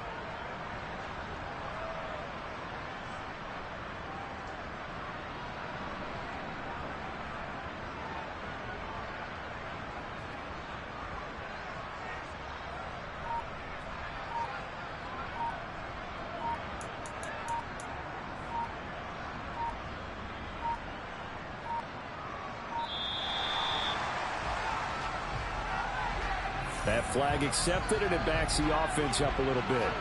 A: That flag accepted, and it backs the offense up a little bit.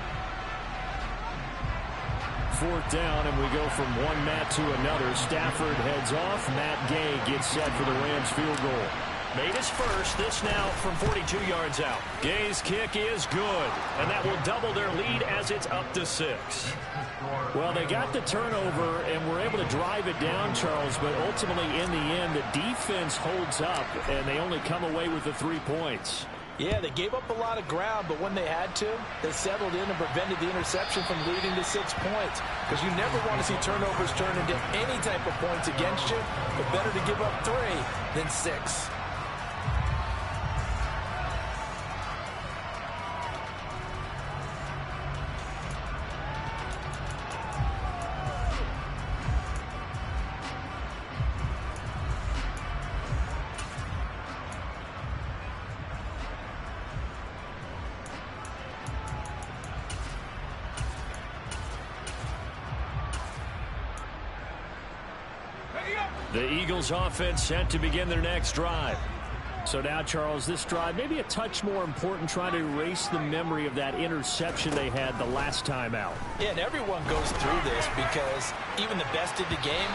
A: 4th down, and we go from one Matt to another. Stafford heads off. Matt Gay gets set for the Rams field goal. Made his first, this now from 42 yards out. Gay's kick is good, and that will double their lead as it's up to 6. Well, they got the turnover and were able to drive it down, Charles, but ultimately in the end, the defense holds up, and they only come away with the 3 points.
C: Yeah, they gave up a lot of ground, but when they had to, they settled in and prevented the interception from leading to 6 points. Because you never want to see turnovers turn into any type of points against you, but better to give up 3 than 6.
A: The Eagles offense set to begin their next drive.
D: So now, Charles, this drive maybe a touch more important, trying to erase the memory of that interception they had the last time out.
C: Yeah, and everyone goes through this because even the best in the game,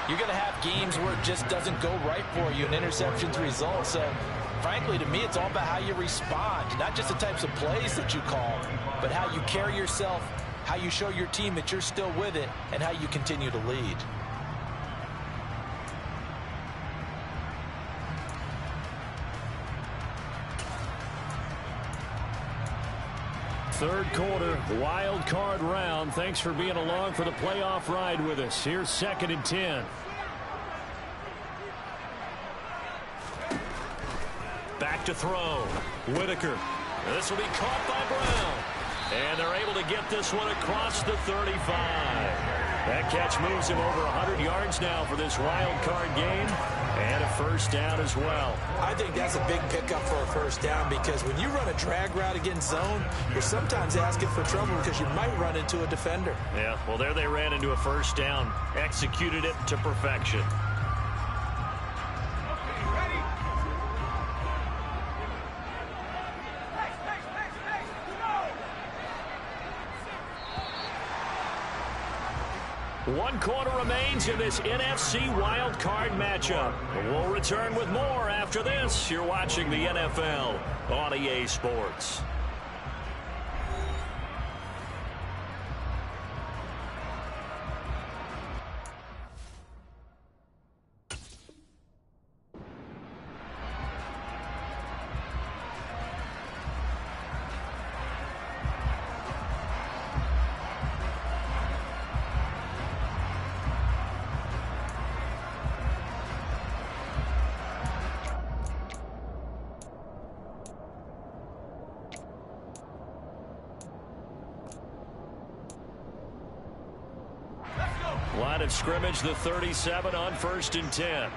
C: you're going to have games where it just doesn't go right for you and interceptions result. So, frankly, to me, it's all about how you respond, not just the types of plays that you call, but how you carry yourself, how you show your team that you're still with it, and how you continue to lead.
A: Third quarter, wild card round. Thanks for being along for the playoff ride with us. Here's 2nd and 10. Back to throw. Whitaker. This will be caught by Brown. And they're able to get this one across the 35. That catch moves him over 100 yards now for this wild card game. And a first down as well.
B: I think that's a big pickup for a first down because when you run a drag route against zone, you're sometimes asking for trouble because you might run into a defender.
A: Yeah, well, there they ran into a first down. Executed it to perfection. One quarter remains in this NFC wild card matchup. We'll return with more after this. You're watching the NFL on EA Sports. Line of scrimmage, the 37 on 1st and 10.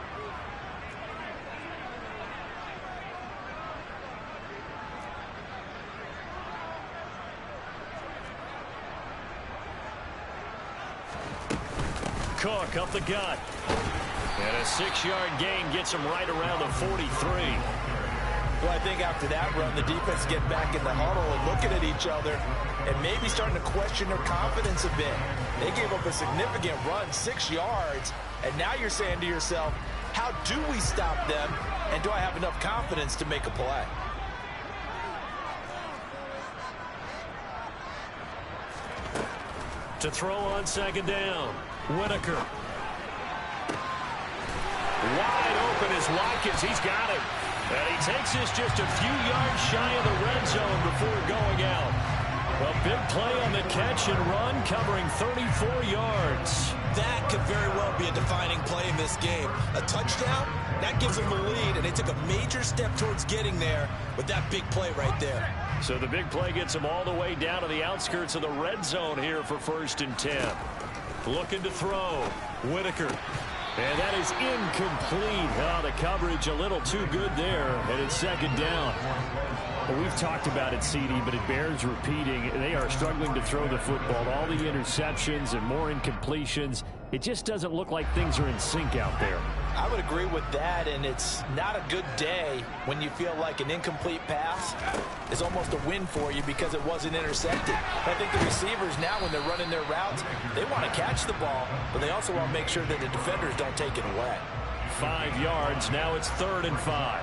A: Cook up the gut. And a 6-yard gain gets him right around the 43.
C: Well, I think after that run, the defense get back in the huddle and looking at each other and maybe starting to question their confidence a bit. They gave up a significant run, 6 yards, and now you're saying to yourself, how do we stop them, and do I have enough confidence to make a play?
A: To throw on 2nd down, Whitaker. Wide open is Watkins. He's got it. And he takes this just a few yards shy of the red zone before going out. A big play on the catch and run, covering 34 yards.
B: That could very well be a defining play in this game. A touchdown, that gives them the lead, and they took a major step towards getting there with that big play right there.
A: So the big play gets them all the way down to the outskirts of the red zone here for 1st and 10. Looking to throw. Whitaker. And that is incomplete. Oh, the coverage a little too good there, and it's 2nd down. Well, we've talked about it, CD, but it bears repeating. They are struggling to throw the football. All the interceptions and more incompletions. It just doesn't look like things are in sync out there.
C: I would agree with that, and it's not a good day when you feel like an incomplete pass is almost a win for you because it wasn't intercepted. I think the receivers now, when they're running their routes, they want to catch the ball, but they also want to make sure that the defenders don't take it away.
A: 5 yards. Now it's 3rd and 5.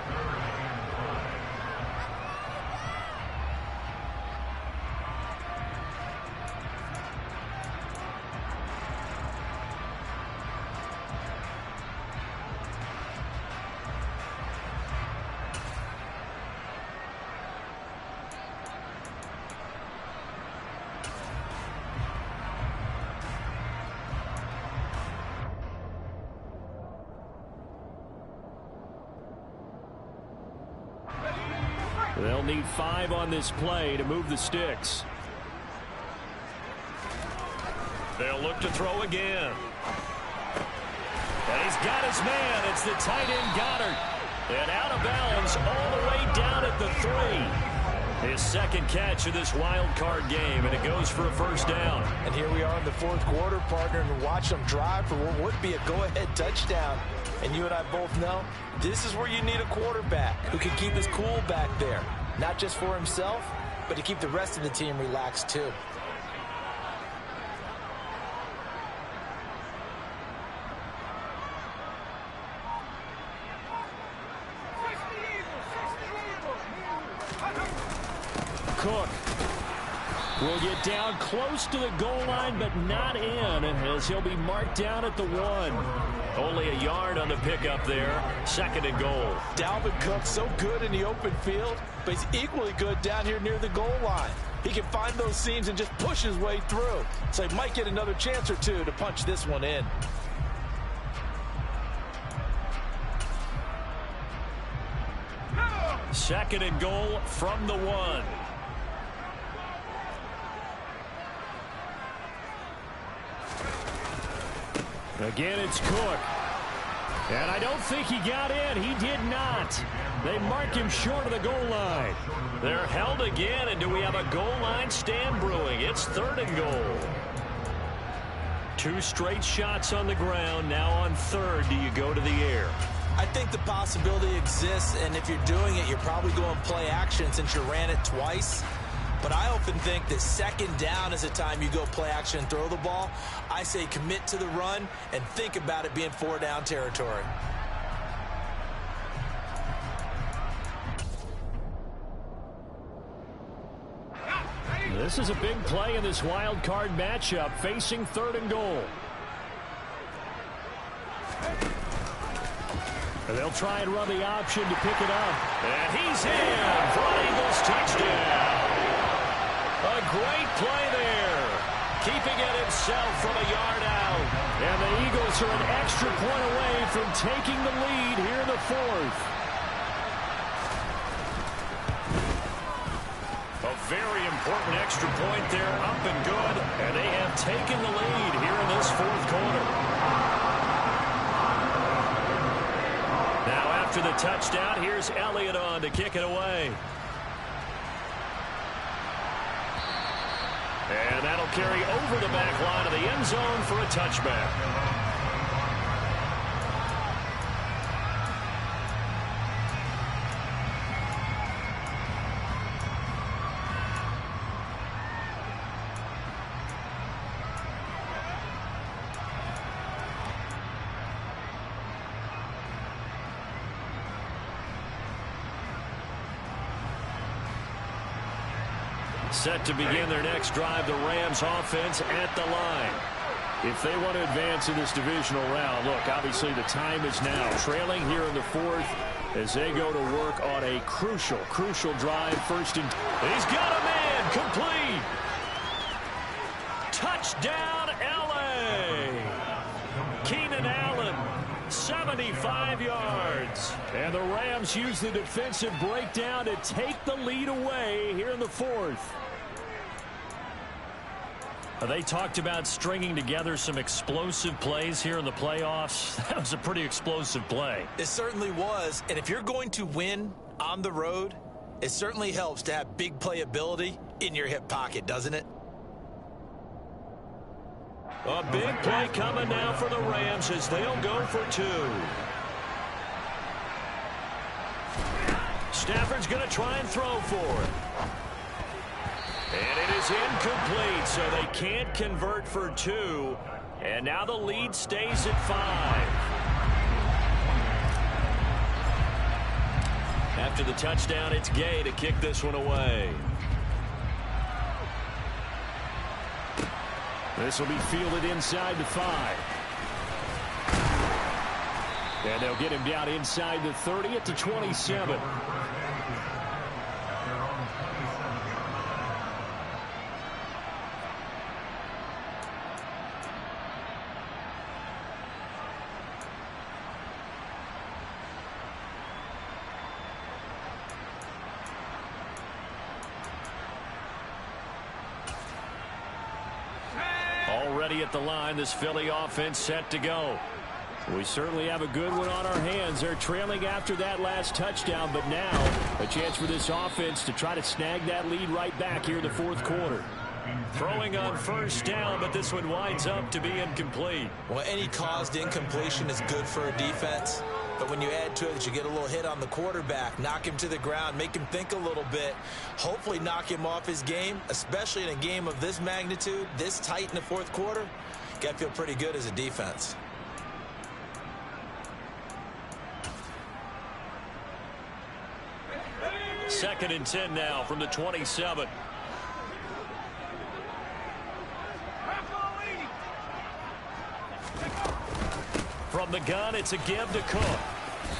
A: They'll need 5 on this play to move the sticks. They'll look to throw again. And he's got his man. It's the tight end Goddard. And out of bounds all the way down at the 3. His second catch of this wild card game, and it goes for a first down.
C: And here we are in the fourth quarter, partner, and watch them drive for what would be a go-ahead touchdown. And you and I both know this is where you need a quarterback who can keep his cool back there. Not just for himself, but to keep the rest of the team relaxed too.
D: Cook will get down close to the goal line, but not in, as he'll be marked down at the 1.
A: Only a yard on the pickup there. Second and goal.
C: Dalvin Cook so good in the open field, but he's equally good down here near the goal line. He can find those seams and just push his way through. So he might get another chance or two to punch this one in.
A: Second and goal from the 1.
D: Again, it's Cook. And I don't think he got in. He did not. They mark him short of the goal line.
A: They're held again, and do we have a goal line stand brewing? It's third and goal. 2 straight shots on the ground. Now on third, do you go to the air?
B: I think the possibility exists, and if you're doing it, you're probably going play action since you ran it twice. But I often think that second down is the time you go play action and throw the ball. I say commit to the run and think about it being 4-down territory.
D: This is a big play in this wild card matchup, facing third and goal. And they'll try and run the option to pick it up.
A: And he's in for an Eagles touchdown. A great play there. Keeping it himself from a yard out.
D: And the Eagles are an extra point away from taking the lead here in the fourth.
A: A very important extra point there, up and good. And they have taken the lead here in this fourth quarter. Now after the touchdown, here's Elliott on to kick it away. And that'll carry over the back line of the end zone for a touchback. Set to begin their next drive, the Rams offense at the line.
D: If they want to advance in this divisional round, look, obviously the time is now. Trailing here in the fourth as they go to work on a crucial drive. First and...
A: He's got a man, complete. Touchdown, L.A. Keenan Allen, 75 yards.
D: And the Rams use the defensive breakdown to take the lead away here in the fourth.
A: They talked about stringing together some explosive plays here in the playoffs. That was a pretty explosive play.
B: It certainly was. And if you're going to win on the road, it certainly helps to have big playability in your hip pocket, doesn't it?
A: A big play coming now for the Rams as they'll go for 2. Stafford's going to try and throw for it. And it is incomplete, so they can't convert for 2. And now the lead stays at 5. After the touchdown, it's Gay to kick this one away.
D: This will be fielded inside the 5. And they'll get him down inside the 30 at the 27.
A: Already at the line, this Philly offense set to go.
D: We certainly have a good one on our hands. They're trailing after that last touchdown, but now a chance for this offense to try to snag that lead right back here in the fourth quarter.
A: Throwing on first down, but this one winds up to be incomplete.
B: Well, any caused incompletion is good for a defense. But when you add to it that you get a little hit on the quarterback, knock him to the ground, make him think a little bit, hopefully knock him off his game, especially in a game of this magnitude, this tight in the fourth quarter, you got to feel pretty good as a defense.
A: Second and 10 now from the 27. From the gun, it's a give to Cook.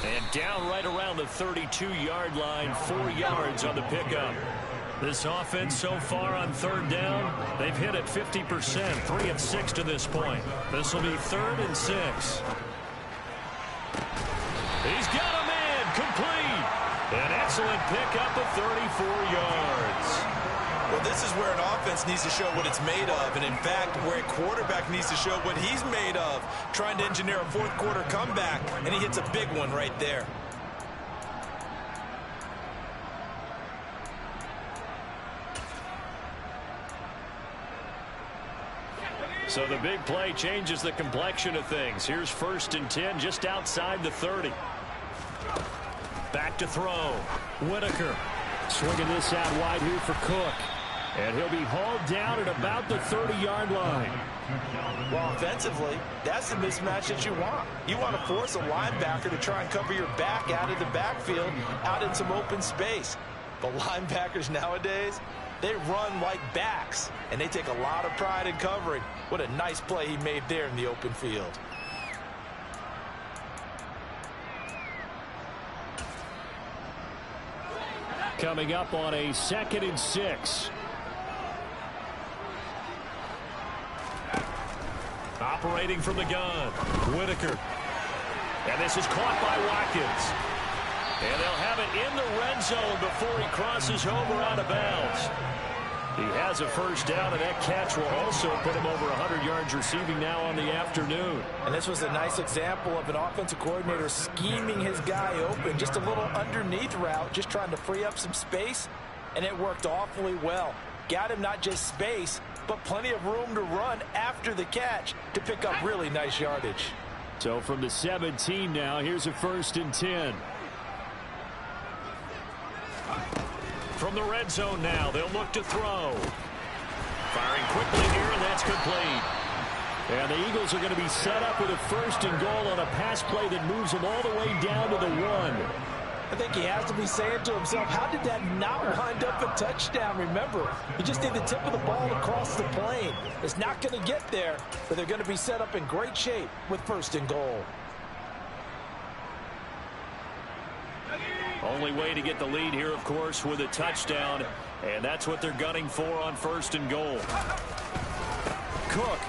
A: And down right around the 32-yard line, 4 yards on the pickup. This offense so far on third down, they've hit it 50%, 3 of 6 to this point. This will be 3rd and 6. He's got him in, complete. An excellent pickup of 34 yards.
B: Well, this is where an offense needs to show what it's made of, and in fact, where a quarterback needs to show what he's made of, trying to engineer a fourth quarter comeback, and he hits a big one right there.
A: So the big play changes the complexion of things. Here's 1st and 10 just outside the 30. Back to throw. Whitaker swinging this out wide here for Cook. And he'll be hauled down at about the 30-yard line.
C: Well, offensively, that's the mismatch that you want. You want to force a linebacker to try and cover your back out of the backfield, out in some open space. But linebackers nowadays, they run like backs, and they take a lot of pride in covering. What a nice play he made there in the open field.
A: Coming up on a 2nd and 6. Operating from the gun, Whitaker. And this is caught by Watkins. And they'll have it in the red zone before he crosses over out of bounds. He has a first down, and that catch will also put him over 100 yards receiving now on the afternoon.
C: And this was a nice example of an offensive coordinator scheming his guy open. Just a little underneath route, just trying to free up some space, and it worked awfully well. Got him not just space, but plenty of room to run after the catch to pick up really nice yardage.
A: So from the 17 now, here's a 1st and 10. From the red zone now, they'll look to throw. Firing quickly here, and that's complete. And the Eagles are going to be set up with a 1st and goal on a pass play that moves them all the way down to the 1.
C: I think he has to be saying to himself, how did that not wind up a touchdown? Remember, you just need the tip of the ball across the plane. It's not going to get there, but they're going to be set up in great shape with 1st and goal.
A: Only way to get the lead here, of course, with a touchdown, and that's what they're gunning for on 1st and goal. Cook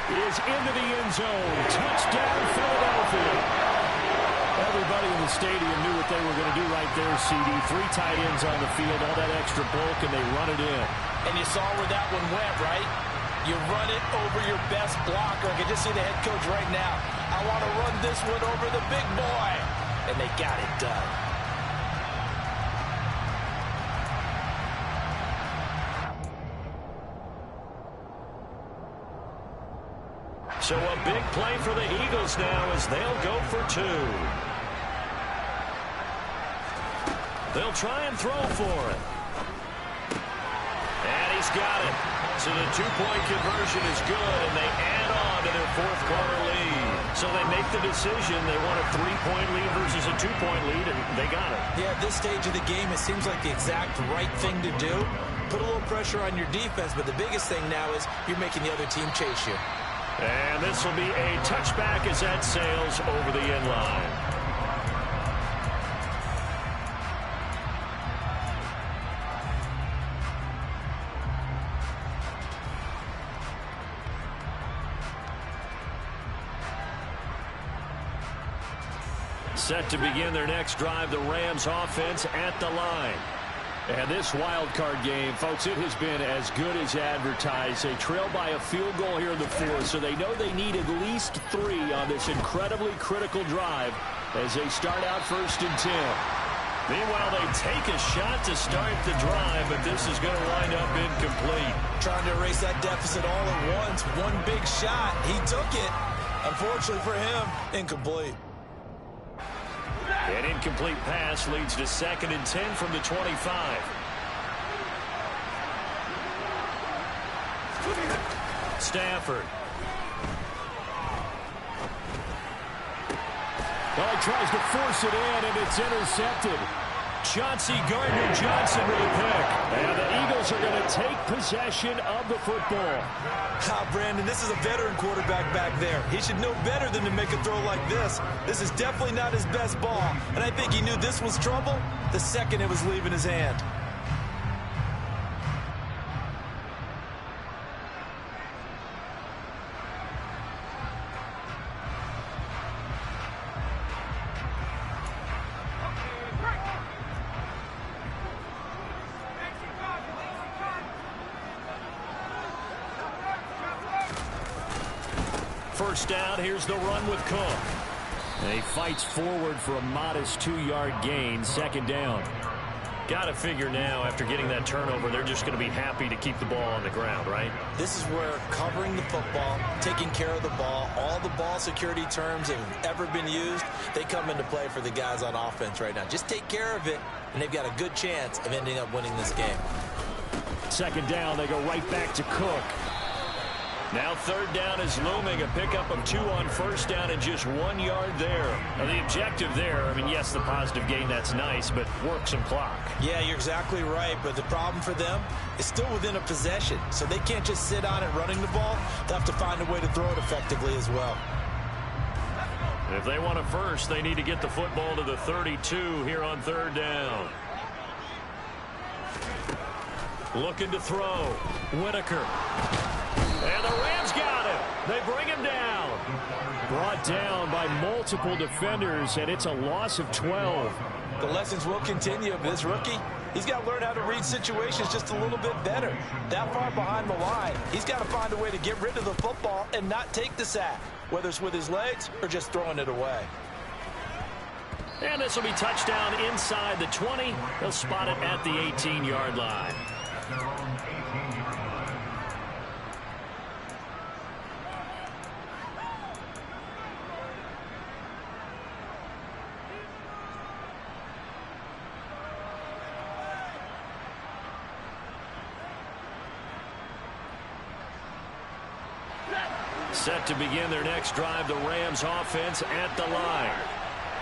A: is into the end zone. Touchdown, Philadelphia. Everybody in the stadium knew what they were going to do right there, CD. 3 tight ends on the field, all that extra bulk, and they run it in.
C: And you saw where that one went, right? You run it over your best blocker. I can just see the head coach right now. I want to run this one over the big boy. And they got it done.
A: So a big play for the Eagles now as they'll go for 2. They'll try and throw for it. And he's got it. So the 2-point conversion is good, and they add on to their fourth quarter lead. So they make the decision. They want a 3-point lead versus a 2-point lead, and they got it.
B: Yeah, at this stage of the game, it seems like the exact right thing to do. Put a little pressure on your defense, but the biggest thing now is you're making the other team chase you.
A: And this will be a touchback as that sails over the end line. Set to begin their next drive, the Rams offense at the line.
D: And this wild card game, folks, it has been as good as advertised. They trail by a field goal here in the fourth, so they know they need at least 3 on this incredibly critical drive as they start out 1st and 10.
A: Meanwhile, they take a shot to start the drive, but this is going to wind up incomplete.
B: Trying to erase that deficit all at once. One big shot. He took it. Unfortunately for him, incomplete.
A: An incomplete pass leads to 2nd and 10 from the 25. Stafford.
D: Well, he tries to force it in, and it's intercepted.
A: Chauncey Gardner-Johnson with a pick.
D: And the Eagles are going to take possession of the football.
B: Brandon, this is a veteran quarterback back there. He should know better than to make a throw like this. This is definitely not his best ball, and I think he knew this was trouble the second it was leaving his hand.
A: First down, here's the run with Cook.
D: And he fights forward for a modest 2-yard gain, 2nd down.
A: Got to figure now, after getting that turnover, they're just going to be happy to keep the ball on the ground, right?
B: This is where covering the football, taking care of the ball, all the ball security terms that have ever been used, they come into play for the guys on offense right now. Just take care of it, and they've got a good chance of ending up winning this game.
D: 2nd down, they go right back to Cook.
A: Now 3rd down is looming, a pickup of 2 on 1st down and just 1 yard there. Now the objective there, I mean, yes, the positive gain, that's nice, but work some clock.
B: Yeah, you're exactly right, but the problem for them is still within a possession, so they can't just sit on it running the ball. They'll have to find a way to throw it effectively as well.
A: If they want a first, they need to get the football to the 32 here on 3rd down. Looking to throw. Whitaker. And the Rams got him. They bring him down.
D: Brought down by multiple defenders, and it's a loss of 12.
B: The lessons will continue of this rookie. He's got to learn how to read situations just a little bit better. That far behind the line, he's got to find a way to get rid of the football and not take the sack, whether it's with his legs or just throwing it away.
A: And this will be touchdown inside the 20. They'll spot it at the 18-yard line. Set to begin their next drive, the Rams offense at the line.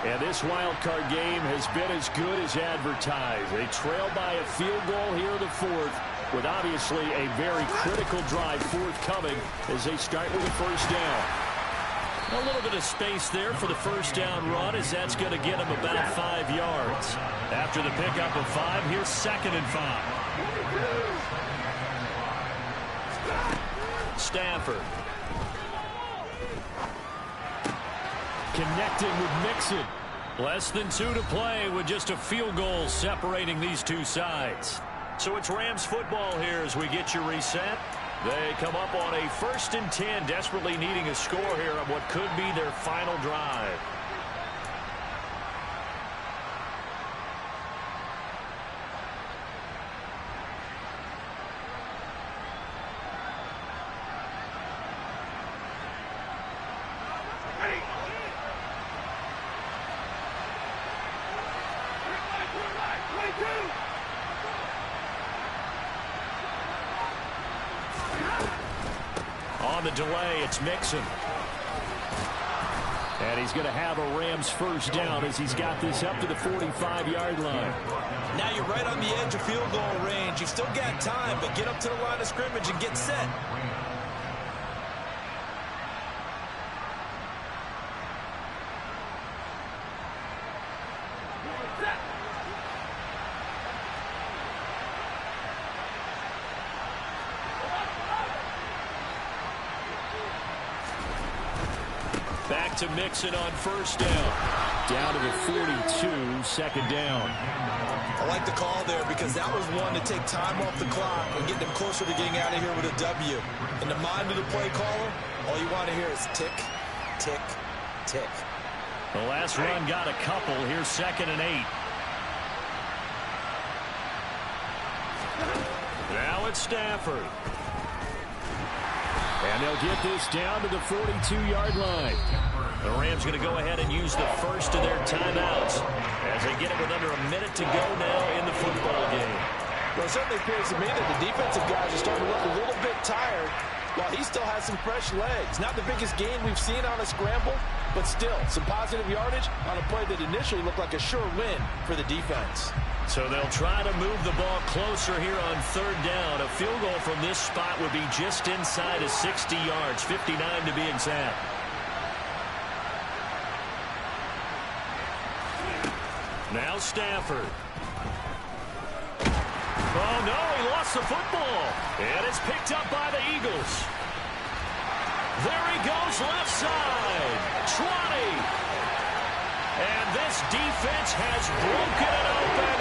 D: And this wild card game has been as good as advertised. They trail by a field goal here in the fourth, with obviously a very critical drive forthcoming as they start with a 1st down.
A: A little bit of space there for the 1st down run, as that's going to get them about 5 yards. After the pickup of 5, here's 2nd and 5. Stafford.
D: Connecting with Mixon.
A: Less than 2 to play with just a field goal separating these two sides. So it's Rams football here as we get you reset. They come up on a 1st and 10, desperately needing a score here on what could be their final drive. On the delay, it's Mixon.
D: And he's going to have a Rams 1st down as he's got this up to the 45-yard line.
B: Now you're right on the edge of field goal range. You've still got time, but get up to the line of scrimmage and get set.
A: Back to Mixon on first down. Down to the 42, second down.
B: I like the call there because that was one to take time off the clock and get them closer to getting out of here with a W. In the mind of the play caller, all you want to hear is tick, tick, tick.
A: The last run got a couple. Here's 2nd and 8. Now it's Stafford. And they'll get this down to the 42-yard line. The Rams going to go ahead and use the first of their timeouts as they get it with under a minute to go now in the football game.
C: Well, it certainly appears to me that the defensive guys are starting to look a little bit tired while he still has some fresh legs. Not the biggest gain we've seen on a scramble, but still some positive yardage on a play that initially looked like a sure win for the defense.
A: So they'll try to move the ball closer here on 3rd down. A field goal from this spot would be just inside of 60 yards, 59 to be exact. Now Stafford. Oh, no, he lost the football. And it's picked up by the Eagles. There he goes, left side. 20. And this defense has broken it open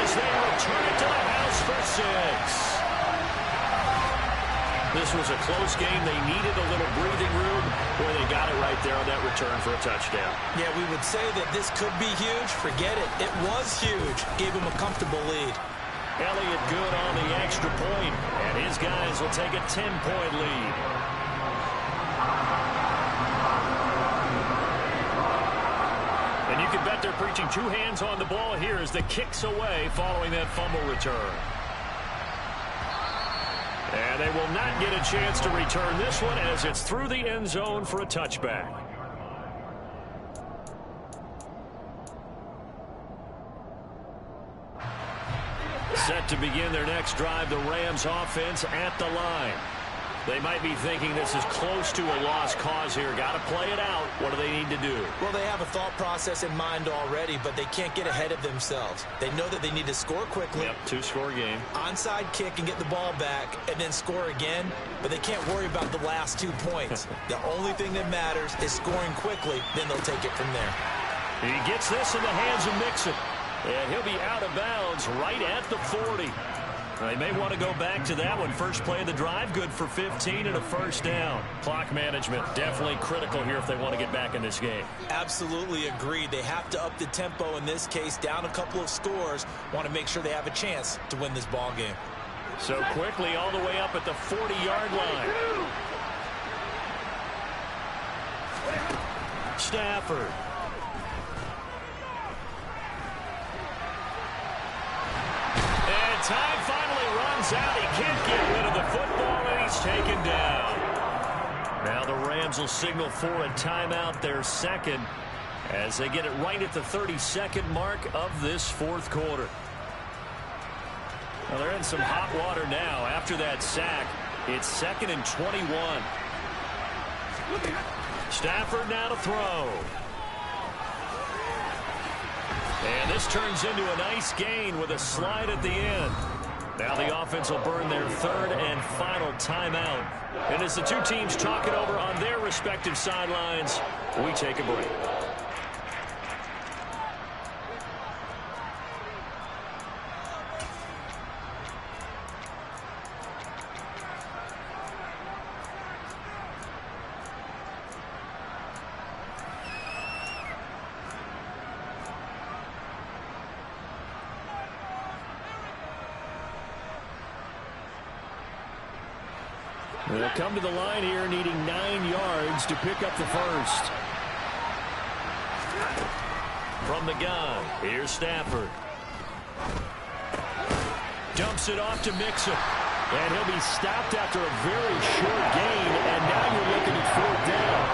A: as they return it to the house for 6. This was a close game. They needed a little breathing room. Boy, they got it right there on that return for a touchdown.
B: Yeah, we would say that this could be huge. Forget it. It was huge. Gave him a comfortable lead.
A: Elliott good on the extra point, and his guys will take a 10-point lead. And you can bet they're preaching 2 hands on the ball here as the kick's away following that fumble return. And they will not get a chance to return this one as it's through the end zone for a touchback. Set to begin their next drive, the Rams offense at the line. They might be thinking this is close to a lost cause here. Got to play it out. What do they need to do?
B: Well, they have a thought process in mind already, but they can't get ahead of themselves. They know that they need to score quickly.
A: Yep, 2-score game.
B: Onside kick and get the ball back and then score again, but they can't worry about the last 2 points. The only thing that matters is scoring quickly, then they'll take it from there.
A: He gets this in the hands of Mixon, and he'll be out of bounds right at the 40. They may want to go back to that one. First play of the drive, good for 15 and a first down. Clock management definitely critical here if they want to get back in this game.
B: Absolutely agreed. They have to up the tempo in this case, down a couple of scores. Want to make sure they have a chance to win this ball game.
A: So quickly all the way up at the 40-yard line. Stafford. And time finally runs out. He can't get rid of the football, and he's taken down. Now the Rams will signal for a timeout, their second, as they get it right at the 32nd mark of this 4th quarter. Well, they're in some hot water now. After that sack, it's 2nd and 21. Stafford now to throw. And this turns into a nice gain with a slide at the end. Now the offense will burn their 3rd and final timeout. And as the two teams talk it over on their respective sidelines, we take a break. They'll come to the line here needing 9 yards to pick up the first. From the gun, here's Stafford. Dumps it off to Mixon. And he'll be stopped after a very short gain, and now you're looking at 4th down.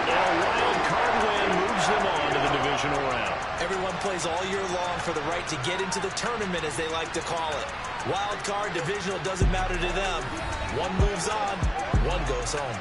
A: And a wild card win moves them on to the divisional round.
B: Everyone plays all year long for the right to get into the tournament, as they like to call it. Wild card, divisional, doesn't matter to them. One moves on, one goes home.